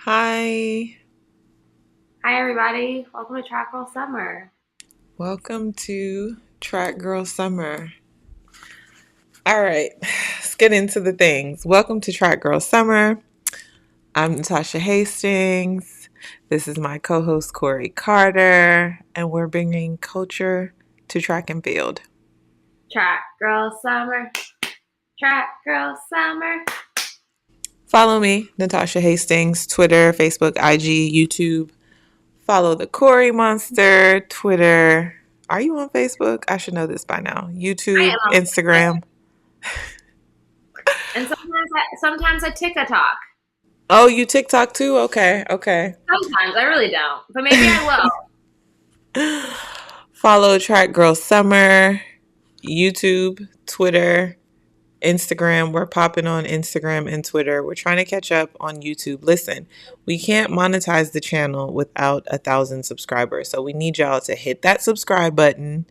Hi, Hi, everybody. Welcome to Track Girl Summer. welcome to Track Girl Summer. All right, let's get into the things. Welcome to Track Girl Summer. I'm Natasha Hastings. This is my co host, Corey Carter, and we're bringing culture to track and field. Track Girl Summer. Track Girl Summer. Follow me, Natasha Hastings, Twitter, Facebook, IG, YouTube. Follow the Corey Monster, Twitter. Are you on Facebook? I should know this by now. I YouTube, am on Facebook. Instagram. And sometimes I TikTok. Oh, you TikTok too? Okay, okay. Sometimes. I really don't. But maybe I will. Follow Track Girl Summer, YouTube, Twitter, Instagram. We're popping on Instagram and Twitter. We're trying to catch up on YouTube. Listen, we can't monetize the channel without 1,000 subscribers. So we need y'all to hit that subscribe button.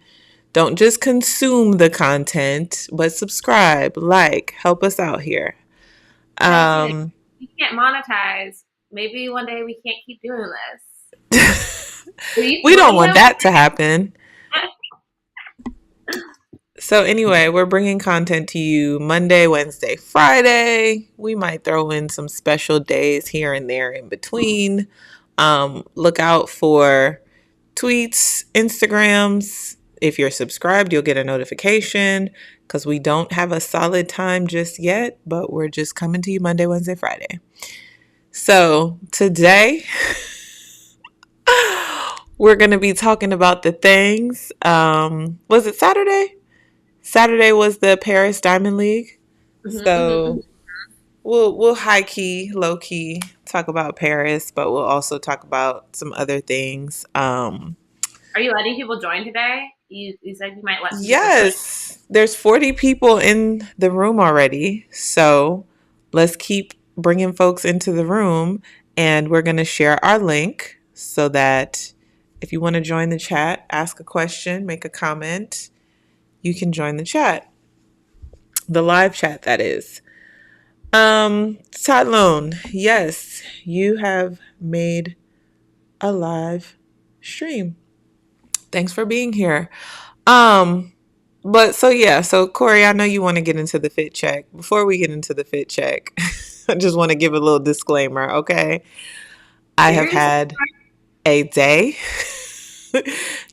Don't just consume the content, but subscribe, like, help us out here. And I see that Um, we can't monetize. Maybe one day we can't keep doing this. Will you, we will don't you want know? that to happen. So anyway, we're bringing content to you Monday, Wednesday, Friday. We might throw in some special days here and there in between. Look out for tweets, Instagrams. If you're subscribed, you'll get a notification because we don't have a solid time just yet, but we're just coming to you Monday, Wednesday, Friday. So today, we're going to be talking about the things. Was it Saturday? Saturday was the Paris Diamond League. Mm-hmm. So we'll high key, low key talk about Paris, but we'll also talk about some other things. Are you letting people join today? You said you might let some people join. Yes, there's 40 people in the room already. So let's keep bringing folks into the room, and we're going to share our link so that if you want to join the chat, ask a question, make a comment, you can join the chat, the live chat, that is. Tyrone, yes, you have made a live stream. Thanks for being here. Um, but so yeah, so Corey, I know you want to get into the fit check. Before we get into the fit check, I just want to give a little disclaimer, okay? I have Seriously? had a day.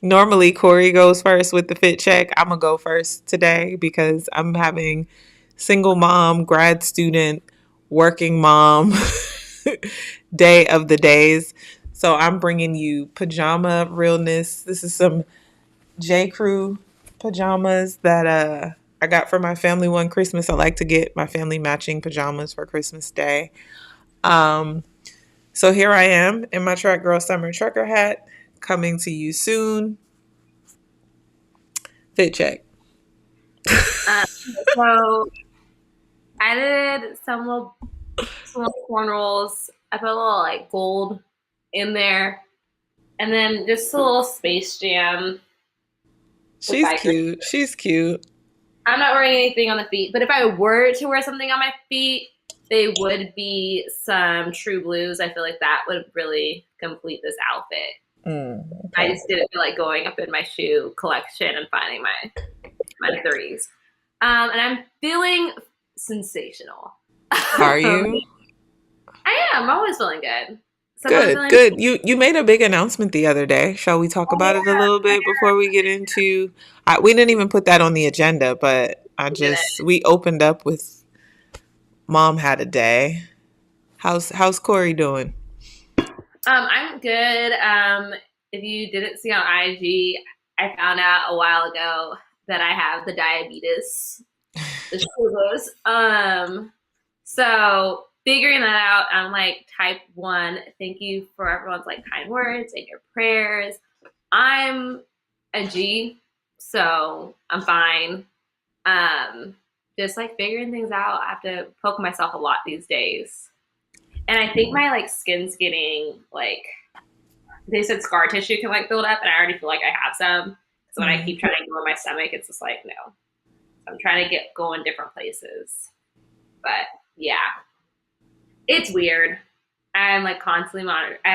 Normally Corey goes first with the fit check. I'm gonna go first today because I'm having single mom, grad student, working mom day of the days. So I'm bringing you pajama realness. This is some J. Crew pajamas that I got for my family one Christmas. I like to get my family matching pajamas for Christmas Day. Um, so here I am in my Track Girl Summer trucker hat, coming to you soon. Fit check. Um, so I did some little corn rolls. I put a little like gold in there. And then just a little Space Jam with She's biker. cute. She's cute. I'm not wearing anything on the feet, but if I were to wear something on my feet, they would be some True Blues. I feel like that would really complete this outfit. I Okay. just didn't feel like going up in my shoe collection and finding my threes. And I'm feeling sensational. Are I you? am. I'm always feeling good. So I'm Good, feeling. good. You made a big announcement the other day. Shall we talk Oh about it a yeah, little bit before we get into? We didn't even put that on the agenda, but I we did it. just we opened up with Mom had a day. How's Corey doing? I'm good. If you didn't see on IG, I found out a while ago that I have the diabetes, the sugars. So figuring that out, I'm like type one. Thank you for everyone's like kind words and your prayers. I'm a G, so I'm fine. Um, just like figuring things out. I have to poke myself a lot these days. And I think my like skin's getting like they said scar tissue can like build up, and I already feel like I have some. So when I keep trying to go in my stomach, it's just like no. I'm trying to get going different places, but yeah, it's weird. I'm like constantly monitored. I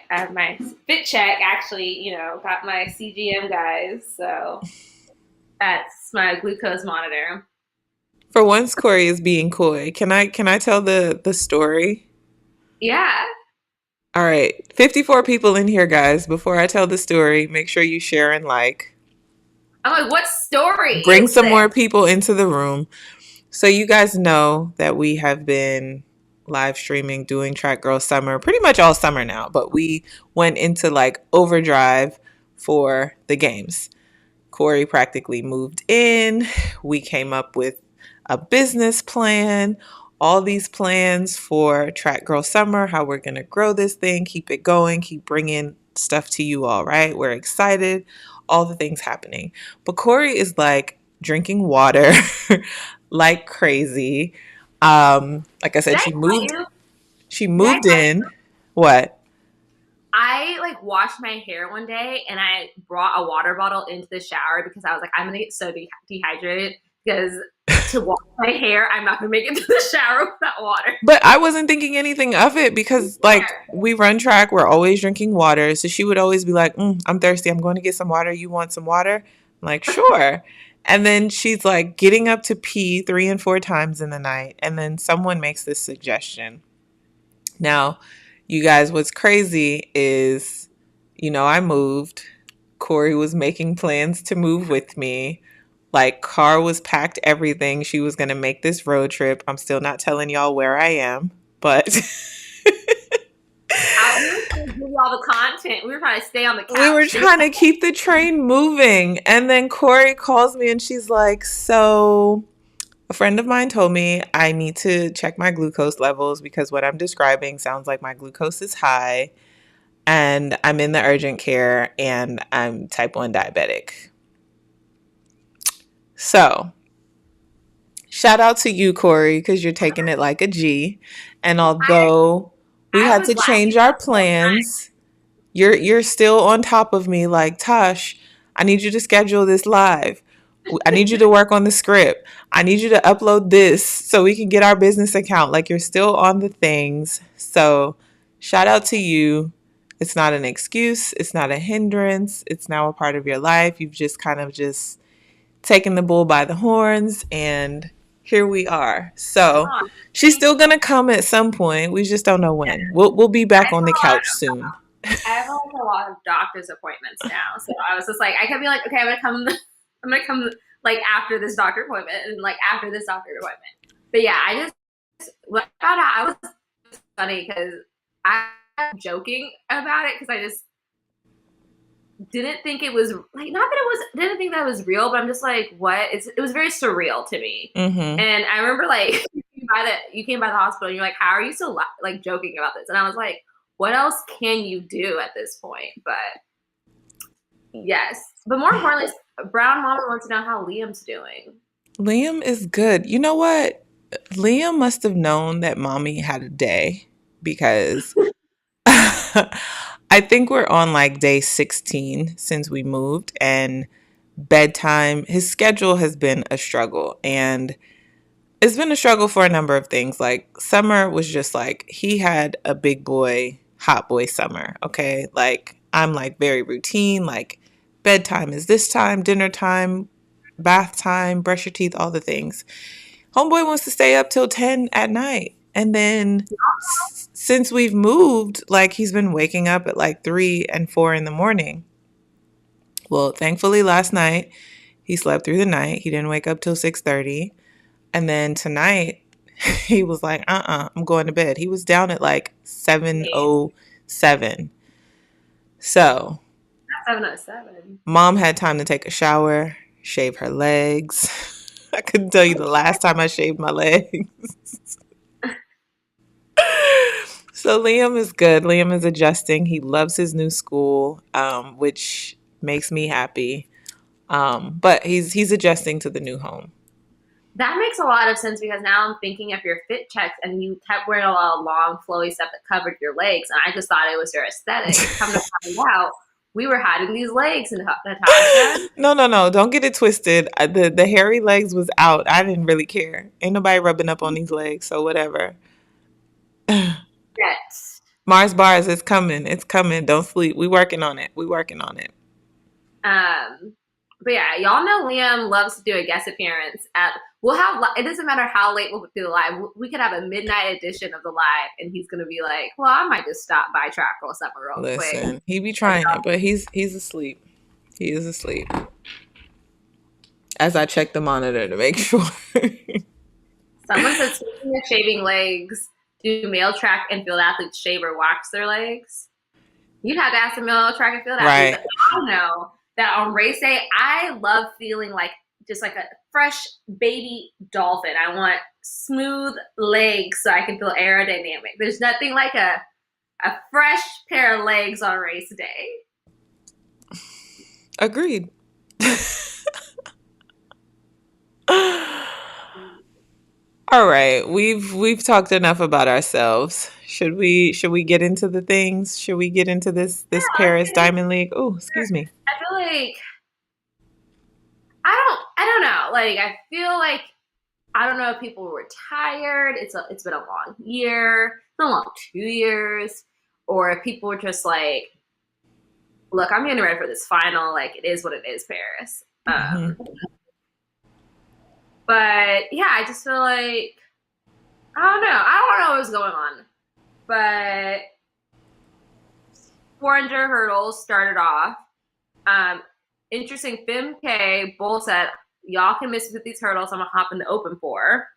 have my fit check actually, got my CGM guys, so that's my glucose monitor. For once, Corey is being coy. Can I tell the story? Yeah. All right, 54 people in here, guys. Before I tell the story, make sure you share and like. I'm like, what story Bring is some this? more people into the room. So you guys know that we have been live streaming doing Track Girl Summer pretty much all summer now, but we went into like overdrive for the games. Corey practically moved in. We came up with a business plan, all these plans for Track Girl Summer, how we're going to grow this thing, keep it going, keep bringing stuff to you all, right? We're excited, all the things happening. But Corey is like drinking water like crazy. Like I Did said, I tell you? she Did I moved tell you? in. What? I like washed my hair one day and I brought a water bottle into the shower because I was like, I'm gonna get so dehydrated because to wash my hair, I'm not gonna make it to the shower without water. But I wasn't thinking anything of it because, like, There. we run track. We're always drinking water. So she would always be like, I'm thirsty. I'm going to get some water. You want some water? I'm like, sure. And then she's like getting up to pee 3 and 4 times in the night. And then someone makes this suggestion. Now, you guys, what's crazy is, I moved. Corey was making plans to move with me. Like, car was packed, everything. She was going to make this road trip. I'm still not telling y'all where I am, but We were trying to give you all the content. We were trying to stay on the we were couch. trying to keep the train moving. And then Corey calls me and she's like, so a friend of mine told me I need to check my glucose levels because what I'm describing sounds like my glucose is high and I'm in the urgent care and I'm type 1 diabetic. So, shout out to you, Corey, because you're taking it like a G. And although we I had was to laughing change our plans, you're still on top of me like, Tosh, I need you to schedule this live. I need you to work on the script. I need you to upload this so we can get our business account. Like, you're still on the things. So shout out to you. It's not an excuse. It's not a hindrance. It's now a part of your life. You've just kind of just taken the bull by the horns and here we are. So oh, she's still gonna come at some point. We just don't know when. We'll be I back have on the a lot couch soon. I have like a lot of doctor's appointments now. So I was just like, I kept being like, okay, I'm gonna come like after this doctor appointment and like after this doctor appointment. But yeah, I just when I found out I was funny because I was joking about it because I just didn't think it was like not that it was didn't think that was real, but I'm just like, what? It was very surreal to me. Mm-hmm. And I remember like you came by the hospital and you're like, how are you still like joking about this? And I was like, what else can you do at this point? But yes, but more importantly, Brown Mama wants to know how Liam's doing. Liam is good. You know what? Liam must have known that mommy had a day because I think we're on like day 16 since we moved and bedtime, his schedule has been a struggle and it's been a struggle for a number of things. Like summer was just like he had a big boy, hot boy summer. Okay. Like I'm like very routine, like bedtime is this time, dinner time, bath time, brush your teeth, all the things. Homeboy wants to stay up till 10 at night. And then since we've moved, like he's been waking up at like 3 and 4 in the morning. Well, thankfully last night he slept through the night. He didn't wake up till 6:30. And then tonight he was like, I'm going to bed. He was down at like 7:07. So, 707. mom had time to take a shower, shave her legs. I couldn't tell you the last time I shaved my legs. So Liam is good. Liam is adjusting. He loves his new school, which makes me happy. But he's adjusting to the new home. That makes a lot of sense because now I'm thinking of your fit checks and you kept wearing a lot of long, flowy stuff that covered your legs. And I just thought it was your aesthetic. Come to find out, we were hiding these legs, Natasha. No. Don't get it twisted. The hairy legs was out. I didn't really care. Ain't nobody rubbing up on these legs, so whatever. Yes. Mars bars, it's coming. It's coming. Don't sleep. We working on it. We working on it. But yeah, y'all know Liam loves to do a guest appearance at. We'll have. It doesn't matter how late we'll do the live. We could have a midnight edition of the live, and he's gonna be like, "Well, I might just stop by Track or something real quick." Listen, he be trying it, but he's asleep. He is asleep. As I check the monitor to make sure. Someone said, speaking of shaving legs, do male track and field athletes shave or wax their legs? You'd have to ask the male track and field athletes. Right. I don't know that on race day, I love feeling like just like a fresh baby dolphin. I want smooth legs so I can feel aerodynamic. There's nothing like a fresh pair of legs on race day. Agreed. All right, we've talked enough about ourselves. Should we get into the things? Should we get into this Paris Diamond League? Oh, excuse me. I feel like I don't know. Like I feel like I don't know if people were tired. It's been a long year. It's been a long 2 years, or if people were just like, look, I'm getting ready for this final. Like it is what it is, Paris. But yeah, I just feel like I don't know. I don't know what's going on. But 400 hurdles started off. Interesting. Femke both said, y'all can miss with these hurdles. I'm gonna hop in the open 4,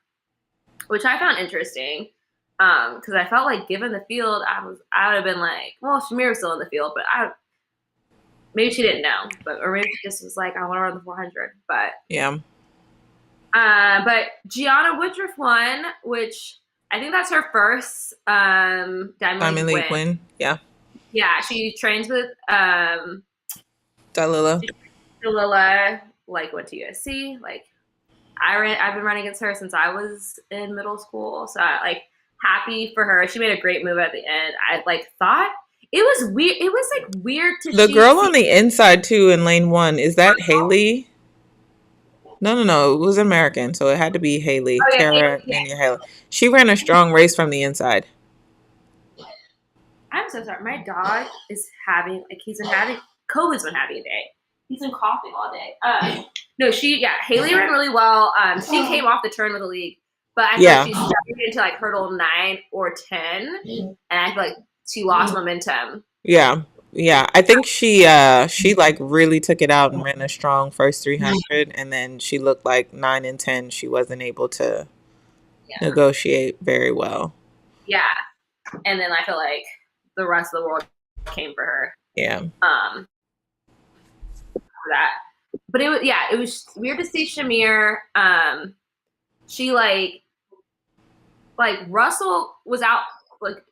which I found interesting. Because I felt like given the field, I would have been like, well, Shamir was still in the field, but maybe she didn't know, or maybe she just was like, I want to run the 400. But yeah. But Gianna Woodruff won, which I think that's her first Diamond League win. Yeah. Yeah, she trains with Dalila. Dalila, like went to USC. Like I've been running against her since I was in middle school, so like happy for her. She made a great move at the end. I like thought it was weird. It was like weird to the girl on the inside too in lane 1. Is that Haley? No. It was American, so it had to be Haley. Oh, yeah, Tara Haley. She ran a strong race from the inside. I'm so sorry. My dog is having COVID's been having a day. He's been coughing all day. Haley ran really well. She came off the turn with the league, but I feel like she started into like hurdle 9 or 10, and I feel like she lost momentum. Yeah. I think she like really took it out and ran a strong first 300, and then she looked like 9 and 10. She wasn't able to negotiate very well. Yeah, and then I feel like the rest of the world came for her. Yeah. For that, but it was weird to see Shamir. She like Russell was out like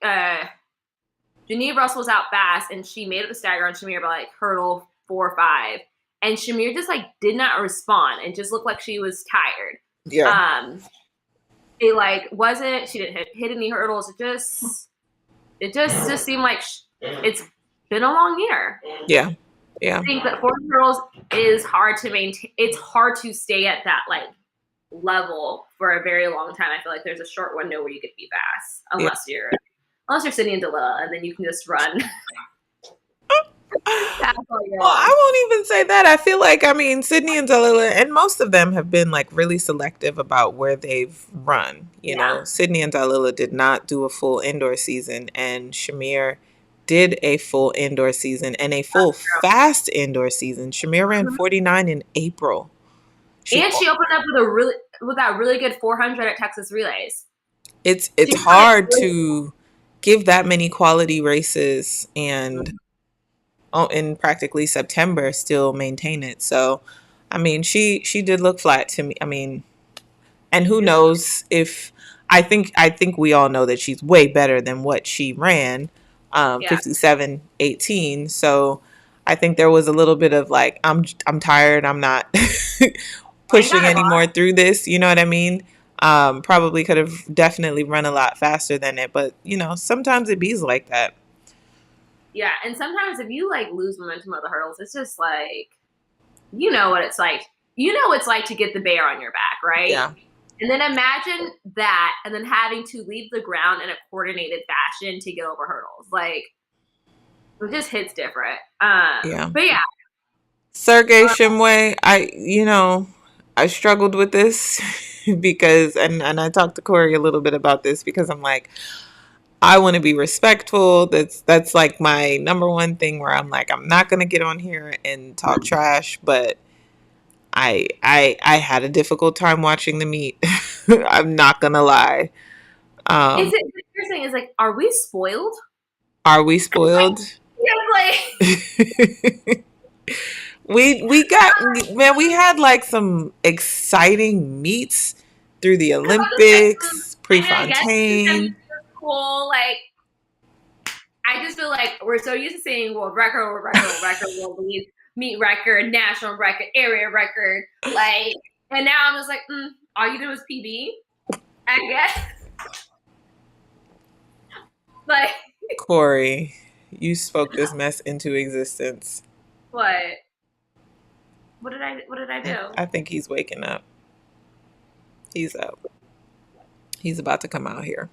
Geneva Russell was out fast, and she made up the stagger on Shamir by like hurdle 4 or 5, and Shamir just like did not respond and just looked like she was tired. Yeah. It like wasn't. She didn't hit any hurdles. It just seemed like it's been a long year. Yeah. I think that 4 hurdles is hard to maintain. It's hard to stay at that like level for a very long time. I feel like there's a short window where you could be fast, unless you're Sydney and Dalila, and then you can just run. Well, I won't even say that. I feel like, Sydney and Dalila, and most of them have been like really selective about where they've run. You know, Sydney and Dalila did not do a full indoor season, and Shamir did a full indoor season and a full fast indoor season. Shamir ran 49 in April. She opened up with that really good 400 at Texas Relays. It's hard to give that many quality races and in practically September still maintain it. So, she did look flat to me. And who knows if I think we all know that she's way better than what she ran, 57:18. So I think there was a little bit of like, I'm tired. I'm not pushing anymore through this. You know what I mean? Probably could have definitely run a lot faster than it, but sometimes it bees like that. Yeah, and sometimes if you like lose momentum of the hurdles, it's just like, what it's like. You know what it's like to get the bear on your back, right? Yeah. And then imagine that, and then having to leave the ground in a coordinated fashion to get over hurdles. Like, it just hits different. Yeah. But yeah. Sergey Shimway, I struggled with this because, and I talked to Corey a little bit about this because I'm like, I want to be respectful. That's like my number one thing where I'm like, I'm not gonna get on here and talk trash, but I had a difficult time watching the meet. I'm not gonna lie. Is Um, it you're saying is like, are we spoiled? are we spoiled? Yeah, like We got, man, we had like some exciting meets through the because I'm just like, Olympics, I mean, I guess Prefontaine. it's cool. Like, I just feel like we're so used to seeing world record, world record, world record, world lead, meet record, national record, area record, like, and now I'm just like, all you did was PB, I guess. Like, Corey, you spoke this mess into existence. what? What did I do? I think he's waking up. He's up. He's about to come out here.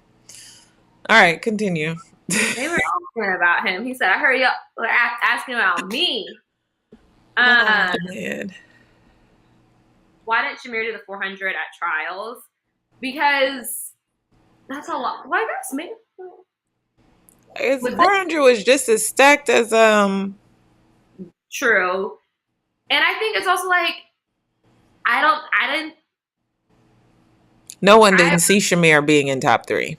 All right, continue. They were asking about him. He said, I heard y'all were asking about me. Oh, man. Why didn't Shamir do the 400 at trials? Because that's a lot. Well, I guess maybe. His 400 was just as stacked as True. And I think it's also like, I didn't. No one didn't see Shamir being in top 3.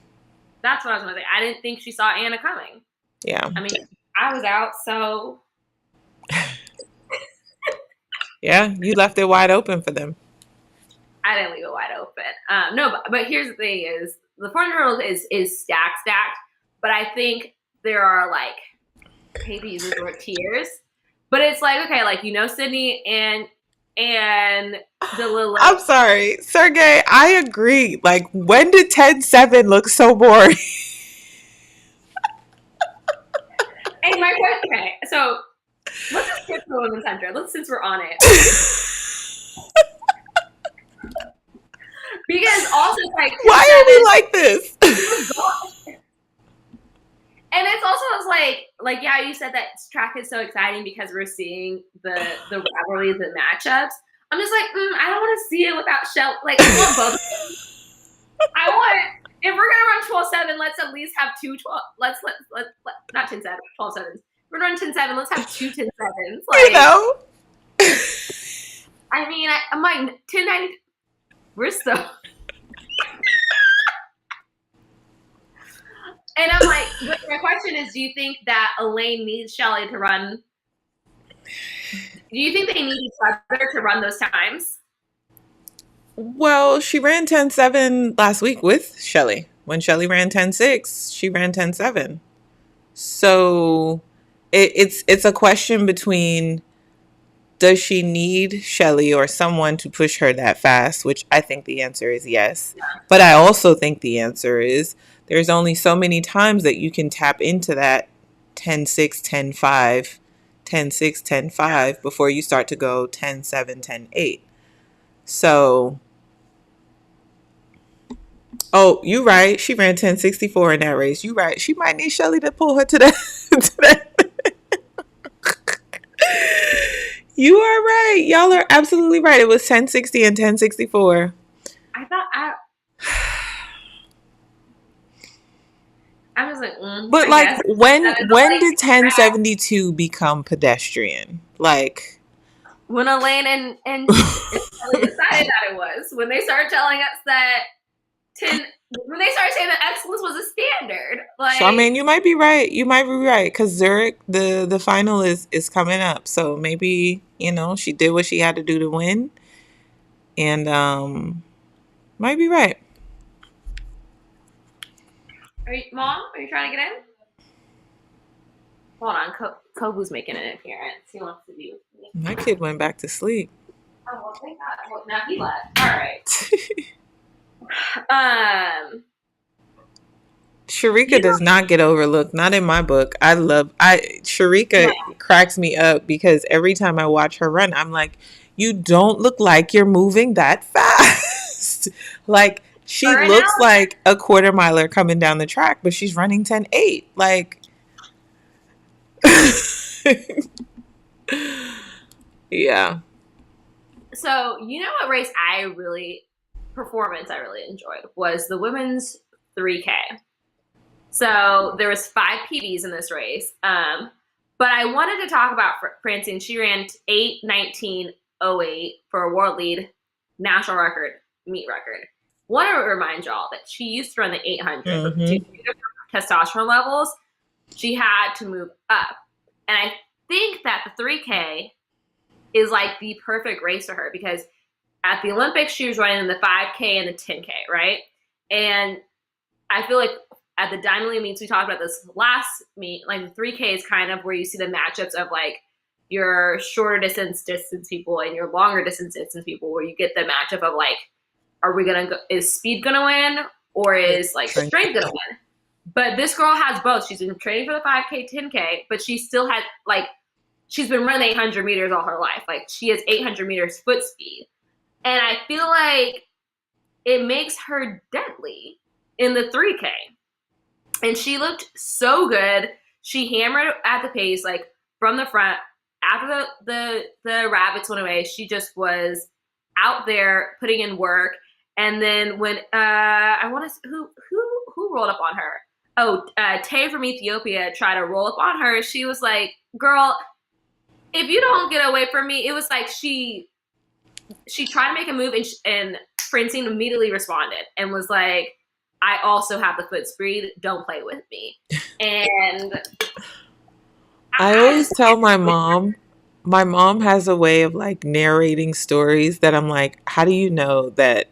That's what I was going to say. I didn't think she saw Anna coming. Yeah. I mean, I was out, so. Yeah, you left it wide open for them. I didn't leave it wide open. No, but here's the thing: is the 400 is stacked, but I think there are like, I hate to use the word tiers, but it's like, okay, like, Sydney and the I'm sorry, Sergey, I agree. Like, when did 10-7 look so boring? And my question, okay, so let's just skip the women's 100. Since we're on it. Because also, like, why are we like this? And it's also like, yeah, you said that track is so exciting because we're seeing the rivalries and matchups. I'm just like, I don't want to see it without Shell. Like, I want both of them. I want, if we're gonna run 12-7, let's at least have two 12. Let's not 10-7, 12-7s. We're gonna run 10-7. Let's have two 10-7s. Like, I mean, I'm like 10-9. We're so. And I'm like, my question is, do you think that Elaine needs Shelly to run? Do you think they need each other to run those times? Well, she ran 10-7 last week with Shelly. When Shelly ran 10-6, she ran 10-7. So it's a question between, does she need Shelly or someone to push her that fast? Which I think the answer is yes. But I also think the answer is there's only so many times that you can tap into that 10-6, 10-5, 10-6, 10-5 before you start to go 10-7, 10-8. So, oh, you right. She ran 10-64 in that race. You right. She might need Shelly to pull her to that. To that. You are right. Y'all are absolutely right. It was 10-60 and 10-64. I thought I was like, but like, when did 10-72 become pedestrian? Like, when Elaine and Shelly decided that it was. When they started telling us that when they started saying that excellence was a standard. Like, so, I mean, you might be right. You might be right because Zurich, the final is coming up. So maybe, she did what she had to do to win, and might be right. Mom, are you trying to get in? Hold on, Kobu's making an appearance. He wants to be with me. My kid went back to sleep. Oh, well, thank God. Well, now he left. All right. Sharika does not get overlooked. Not in my book. Sharika cracks me up because every time I watch her run, I'm like, you don't look like you're moving that fast. Like, she Her looks analogy. like a quarter miler coming down the track, but she's running 10:8. Like, yeah. So you know what race performance I really enjoyed was the women's 3K. So there was 5 PBs in this race. But I wanted to talk about Francine. She ran 8:19:08 for a world lead national record, meet record. Want to remind y'all that she used to run the 800, but due Mm-hmm. to testosterone levels, she had to move up. And I think that the 3K is like the perfect race for her because at the Olympics, she was running the 5K and the 10K, right? And I feel like at the Diamond League meets, we talked about this last meet, like the 3K is kind of where you see the matchups of like your shorter distance people and your longer distance people, where you get the matchup of like, are we gonna go, is speed gonna win or is like strength gonna win? But this girl has both. She's been training for the 5K, 10K, but she still has like, she's been running 800 meters all her life. Like she has 800 meters foot speed. And I feel like it makes her deadly in the 3K. And she looked so good. She hammered at the pace, like from the front. After the rabbits went away, she just was out there putting in work. And then when I want to who rolled up on her? Oh, Tay from Ethiopia tried to roll up on her. She was like, "Girl, if you don't get away from me," it was like she tried to make a move and Francine immediately responded and was like, I also have the foot speed. Don't play with me. And I I always just tell my mom has a way of like narrating stories that I'm like, how do you know that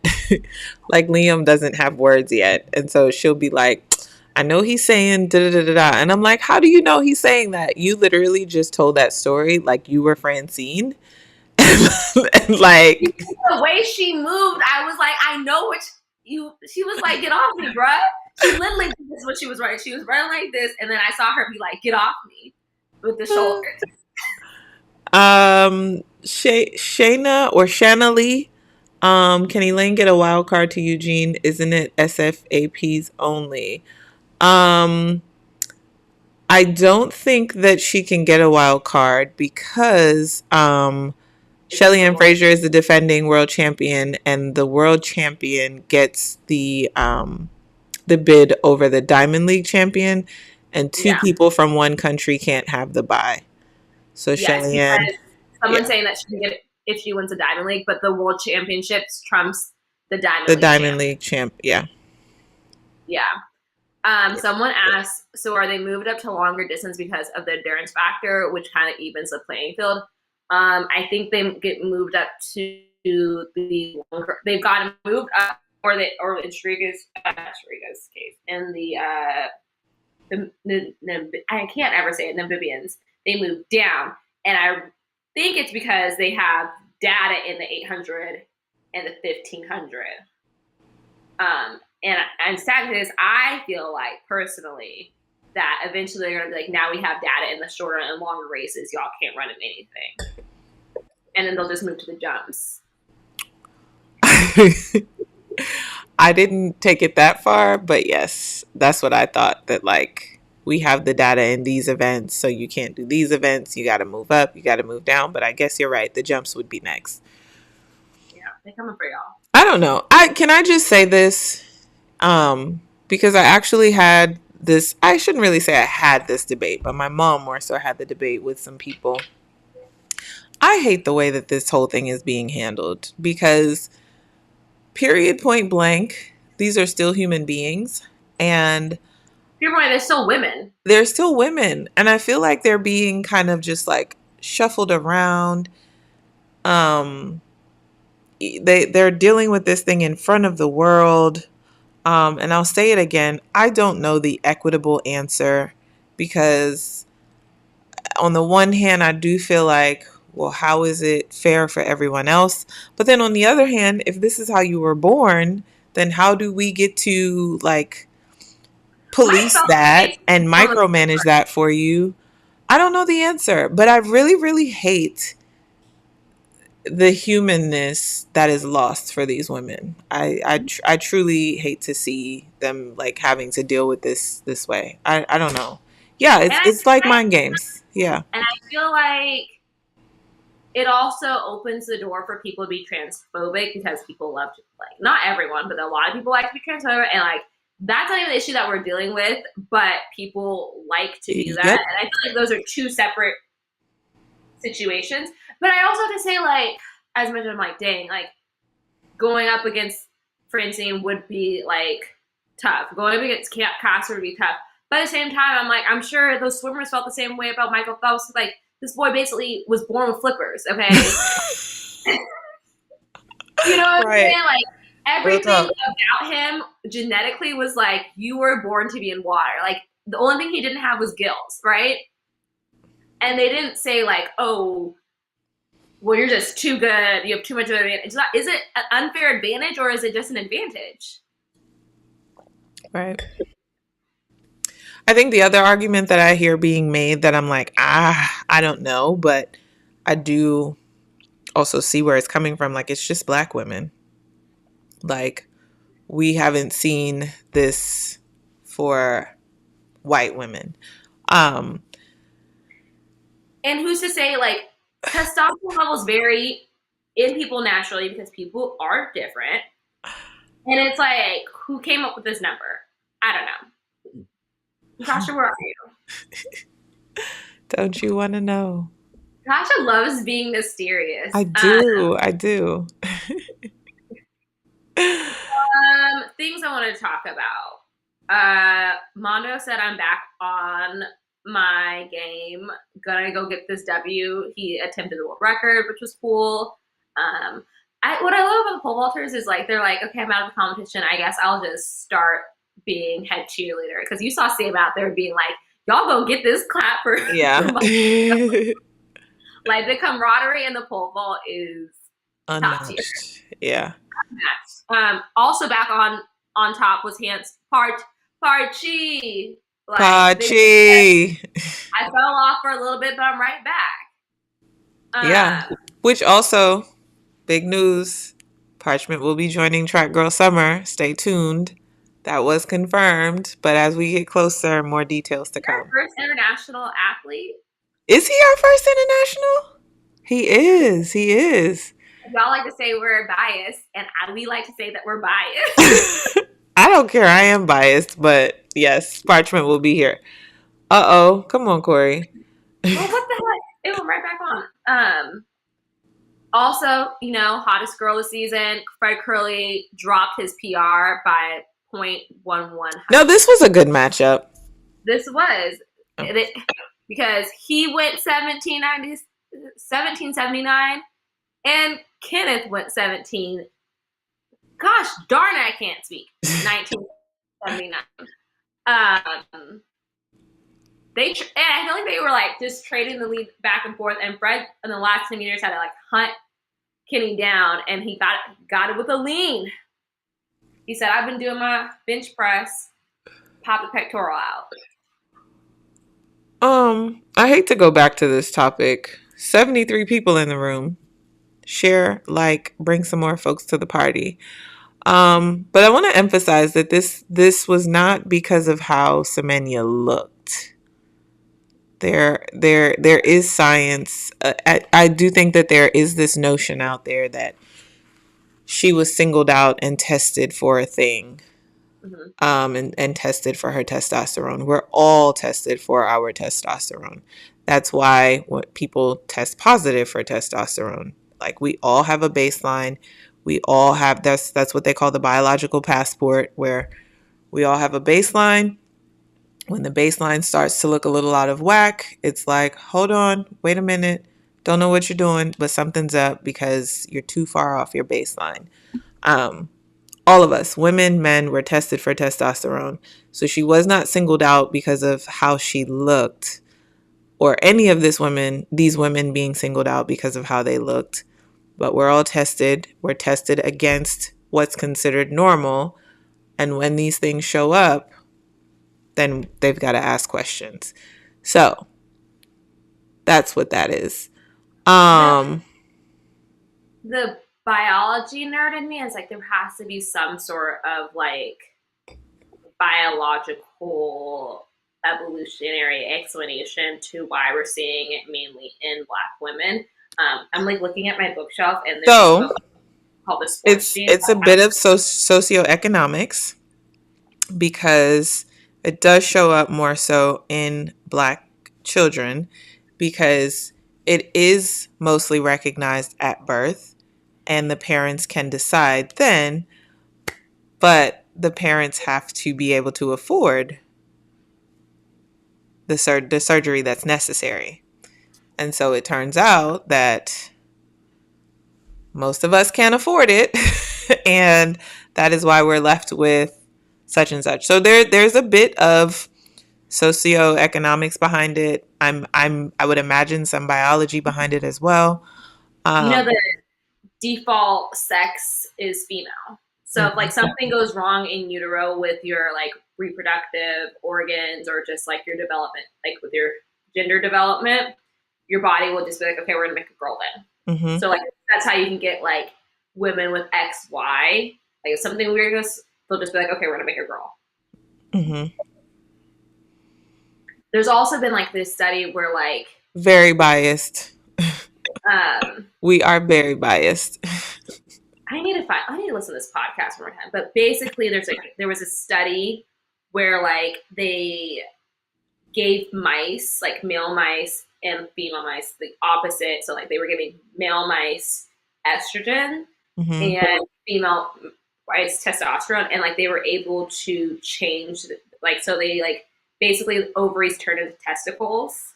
like Liam doesn't have words yet? And so she'll be like, I know he's saying da da da da. And I'm like, how do you know he's saying that? You literally just told that story like you were Francine. And like, the way she moved, I was like, I know what you. She was like, get off me, bruh. She literally did this when she was running. She was running like this, and then I saw her be like, get off me with the shoulders. Shayna or Shanna Lee, can Elaine get a wild card to Eugene? Isn't it SFAPs only? Um, I don't think that she can get a wild card because Shelly Ann Fraser is the defending world champion, and the world champion gets the bid over the Diamond League champion, and two Yeah. people from one country can't have the bye. So Yes, Shelly Ann, because someone's yeah, saying that she can get it if she wins a Diamond League, but the World Championships trumps the the Diamond League Diamond champ. League champ, yeah. Yeah. Someone asked, so are they moved up to longer distance because of the endurance factor, which kind of evens the playing field? I think they get moved up to the longer. They've gotten moved up, or in Shrika's case, in I can't ever say it, Namibians, they moved down, and I think it's because they have data in the 800 and the 1500. And sad to this, I feel like personally that eventually they're gonna be like, now we have data in the shorter and longer races, y'all can't run in anything, and then they'll just move to the jumps. I didn't take it that far, but yes, that's what I thought. That like we have the data in these events, so you can't do these events. You got to move up, you got to move down. But I guess you're right. The jumps would be next. Yeah, they're coming for y'all. I don't know. I just say this because I actually had this. I shouldn't really say I had this debate, but my mom more so had the debate with some people. I hate the way that this whole thing is being handled because period point blank, these are still human beings and People are they're still women. they're still women. And I feel like they're being kind of just like shuffled around. Um, they're dealing with this thing in front of the world. And I'll say it again. I don't know the equitable answer because on the one hand, I do feel like, well, how is it fair for everyone else? But then on the other hand, if this is how you were born, then how do we get to like police that and micromanage that for you? I don't know the answer, but I really, really hate the humanness that is lost for these women. I truly hate to see them like having to deal with this way. I don't know. Yeah, And it's like mind games. Yeah. I feel like it also opens the door for people to be transphobic because people love to, like, not everyone, but a lot of people like to be transphobic, and like that's not even the issue that we're dealing with, but people like to do that, Yep. and I feel like those are two separate situations. But I also have to say, like, as much as I'm like, dang, like going up against Francine would be like tough. Going up against Casper would be tough. But at the same time, I'm like, I'm sure those swimmers felt the same way about Michael Phelps. Like, this boy basically was born with flippers, okay? You know what I'm Right. saying? Like, Real everything talk. about him genetically was like, you were born to be in water. Like, the only thing he didn't have was gills, right? And they didn't say, like, oh, well, you're just too good. You have too much of an advantage. Is it an unfair advantage or is it just an advantage? Right. I think the other argument that I hear being made that I'm like, I don't know, but I do also see where it's coming from. Like, it's just black women. Like, we haven't seen this for white women. Um, And who's to say, like, testosterone levels vary in people naturally because people are different. And it's like, who came up with this number? I don't know. Natasha, where are you? don't you want to know? Natasha loves being mysterious. I do. I do. Things I want to talk about. Mondo said I'm back on my game. Gonna go get this W. He attempted the world record, which was cool. What I love about the pole vaulters is like they're like, okay, I'm out of the competition. I guess I'll just start being head cheerleader because you saw Sam out there being like, y'all go get this clap for Yeah. for like the camaraderie in the pole vault is top tier. Unmatched. Yeah. Also back on top was Hans Parchi. Like Pachi. I fell off for a little bit, but I'm right Yeah. back. Which also, big news. Parchment will be joining Track Girl Summer. Stay tuned. That was confirmed. But as we get closer, more details to Our come. first international athlete. Is he our first international? He is. He is. Y'all like to say we're biased, and we like to say that we're biased. I don't care. I am biased, but yes, Parchment will be here. Uh-oh. Come on, Corey. Well, what the heck? It went right back on. Also, you know, hottest girl this season, Fred Curley dropped his PR by 0.11. No, this was a good matchup. This was Oh. because he went 1779 and Kenneth went 17. Gosh darn it, I can't speak. 1979. I feel like they were like just trading the lead back and forth, and Fred in the last 10 meters had to like hunt Kenny down, and he got it with a lean. He said, "I've been doing my bench press, pop the pectoral out." I hate to go back to this topic. 73 people in the room. Share, like, bring some more folks to the party. But I want to emphasize that this was not because of how Semenya looked. There is science. I do think that there is this notion out there that she was singled out and tested for a thing. And tested for her testosterone. We're all tested for our testosterone. That's why when people test positive for testosterone, like we all have a baseline. We all have that's what they call the biological passport, where we all have a baseline. When the baseline starts to look a little out of whack, it's like, hold on, wait a minute. Don't know what you're doing, but something's up because you're too far off your baseline. All of us, women, men, were tested for testosterone. So she was not singled out because of how she looked, or any of these women being singled out because of how they looked. But we're all tested. We're tested against what's considered normal. And when these things show up, then they've got to ask questions. So that's what that is. the biology nerd in me is like there has to be some sort of like biological evolutionary explanation to why we're seeing it mainly in Black women. I'm like looking at my bookshelf and there's this So book called The Sports it's Gene. it's a bit of socioeconomics because it does show up more so in Black children because it is mostly recognized at birth and the parents can decide then, but the parents have to be able to afford the surgery that's necessary. And so it turns out that most of us can't afford it. And that is why we're left with such and such. So there's a bit of socioeconomics behind it. I would imagine some biology behind it as well. You know, Um, the default sex is female. So if like mhm, something goes wrong in utero with your like reproductive organs or just like your development, like with your gender development, your body will just be like, okay, we're gonna make a girl then. mhm, So like that's how you can get like women with XY. Like if something weird goes, they'll just be like, okay, we're gonna make a girl. mhm. There's also been like this study where like Very biased. um We are very biased. I need to listen to this podcast one more time. But basically there was a study where like they gave mice, like male mice and female mice, the opposite. So like they were giving male mice estrogen Mhm, and female mice testosterone, and like they were able to change, like so they like basically ovaries turned into testicles.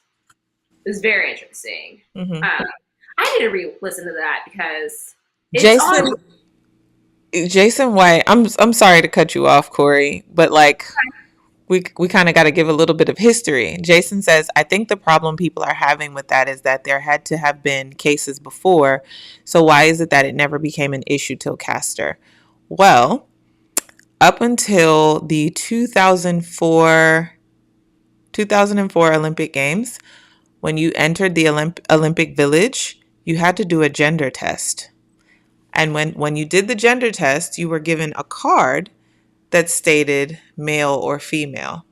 It was very interesting. mhm. Um, I need to re-listen to that because it's on. Jason Jason White. I'm sorry to cut you off, Corey, but like we kind of got to give a little bit of history. Jason says, I think the problem people are having with that is that there had to have been cases before. So why is it that it never became an issue till Castor? Well, up until the 2004 Olympic Games, when you entered the Olympic Village, you had to do a gender test. And when you did the gender test, you were given a card that stated male or female.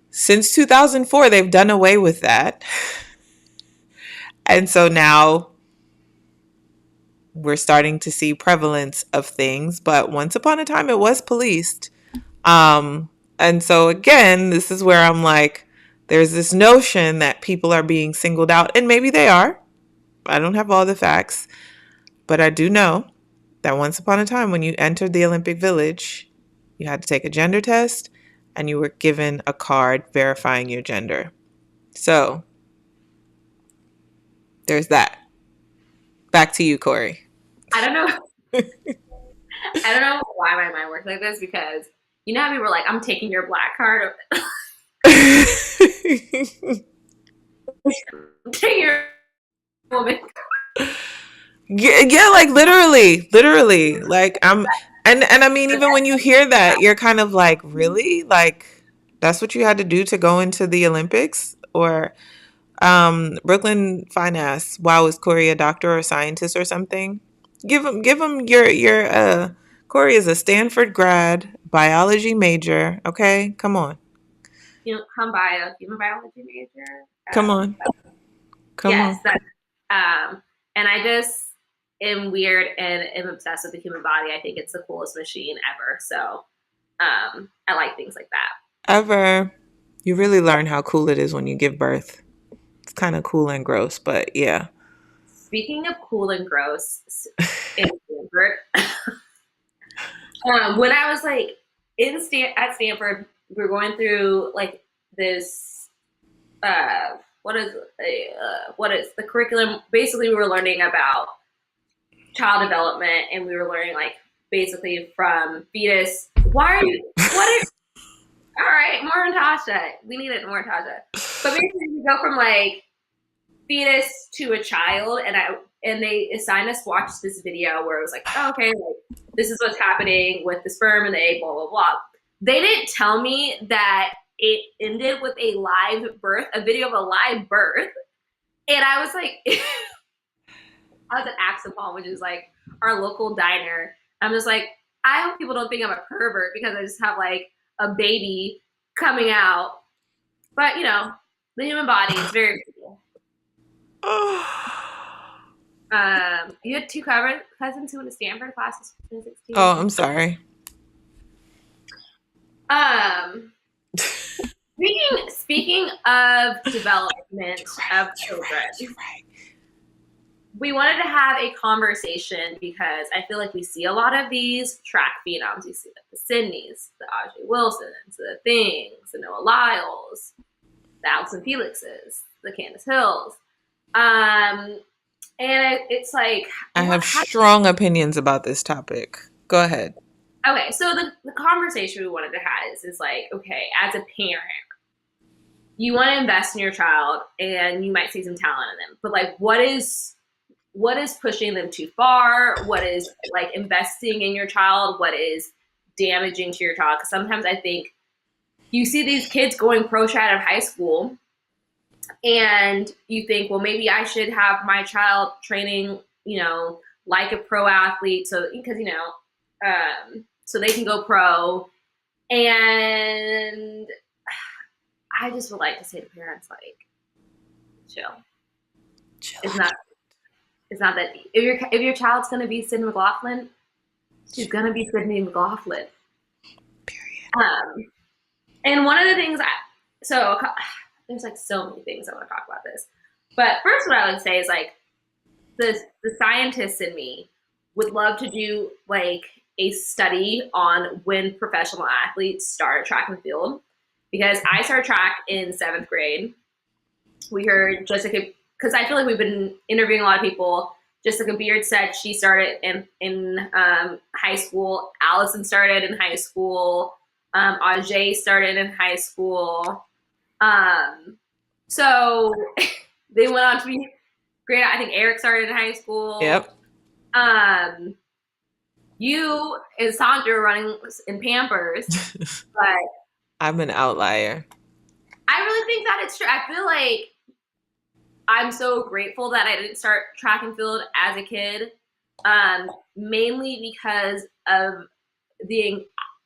Since 2004, they've done away with that. And so now we're starting to see prevalence of things, but once upon a time it was policed. And so again, this is where I'm like, there's this notion that people are being singled out, and maybe they are. I don't have all the facts, but I do know that once upon a time when you entered the Olympic Village, you had to take a gender test and you were given a card verifying your gender. So there's that. Back to you, Corey. I don't know. I don't know why my mind works like this because you know how people were like, "I'm taking your black card, I'm taking your woman." Yeah, like literally. Like and I mean, even when you hear that, you're kind of like, really? Like that's what you had to do to go into the Olympics? Or Brooklyn Fine Ass, wow, is Corey a doctor or a scientist or something? Give him your Corey is a Stanford grad, biology major. Okay, come on. You know, come by a human biology major. Come on. Come Yes, on. that. Um, and I just am weird and am obsessed with the human body. I think it's the coolest machine ever. So I like things like that. Ever. You really learn how cool it is when you give birth. It's kind of cool and gross, but yeah. Speaking of cool and gross, in Stanford, when I was like at Stanford, we were going through like this. What is the curriculum? Basically, we were learning about child development, and we were learning like basically from fetus. Why are you? What are? All right, more Natasha. We need it more Natasha. But basically, we go from like fetus to a child, and they assigned us to watch this video where it was like, oh, okay, like this is what's happening with the sperm and the egg, blah blah blah. They didn't tell me that it ended with a live birth, a video of a live birth, and I was like, I was at Axapalm, which is like our local diner. I'm just like, I hope people don't think I'm a pervert because I just have like a baby coming out. But the human body is very cool. You had two cousins who went to Stanford class of 2016. Oh, I'm sorry. Um, speaking of development of children, You're right. we wanted to have a conversation because I feel like we see a lot of these track phenoms. We see like the Sydneys, the Ajay Wilsons, the Things, the Noah Lyles, the Alison Felixes, the Candace Hills. And it's like, I have strong opinions about this topic. Go ahead. Okay, so the conversation we wanted to have is like, okay, as a parent, you want to invest in your child and you might see some talent in them, but like what is pushing them too far? What is like investing in your child? What is damaging to your child? Because sometimes I think you see these kids going pro out of high school and you think, well, maybe I should have my child training, like a pro athlete. So, because, so they can go pro. And I just would like to say to parents, like, chill. It's not that deep. If your child's gonna be Sydney McLaughlin, she's gonna be Sydney McLaughlin. Period. And one of the things there's like so many things I want to talk about this. But first, what I would say is like the scientists in me would love to do like a study on when professional athletes start track and field, because I started track in 7th grade. We heard Jessica, because I feel like we've been interviewing a lot of people. Jessica Beard said she started in high school. Allison started in high school. Ajay started in high school. So they went on to be great. I think Eric started in high school. Yep. You and Sandra running in Pampers, but I'm an outlier. I really think that it's true. I feel like I'm so grateful that I didn't start track and field as a kid, mainly because of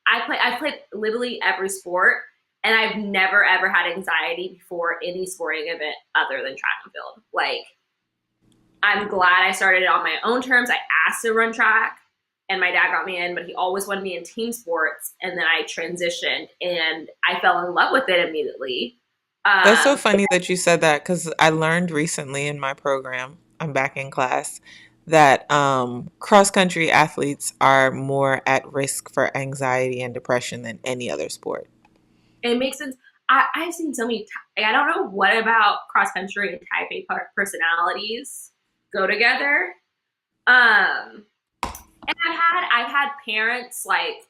I played literally every sport, and I've never ever had anxiety before any sporting event other than track and field. Like, I'm glad I started it on my own terms. I asked to run track, and my dad got me in, but he always wanted me in team sports, and then I transitioned, and I fell in love with it immediately. That's so funny that you said that, because I learned recently in my program, I'm back in class, that cross-country athletes are more at risk for anxiety and depression than any other sport. It makes sense. I've seen so many. I don't know what about cross country and type A personalities go together. And I've had parents like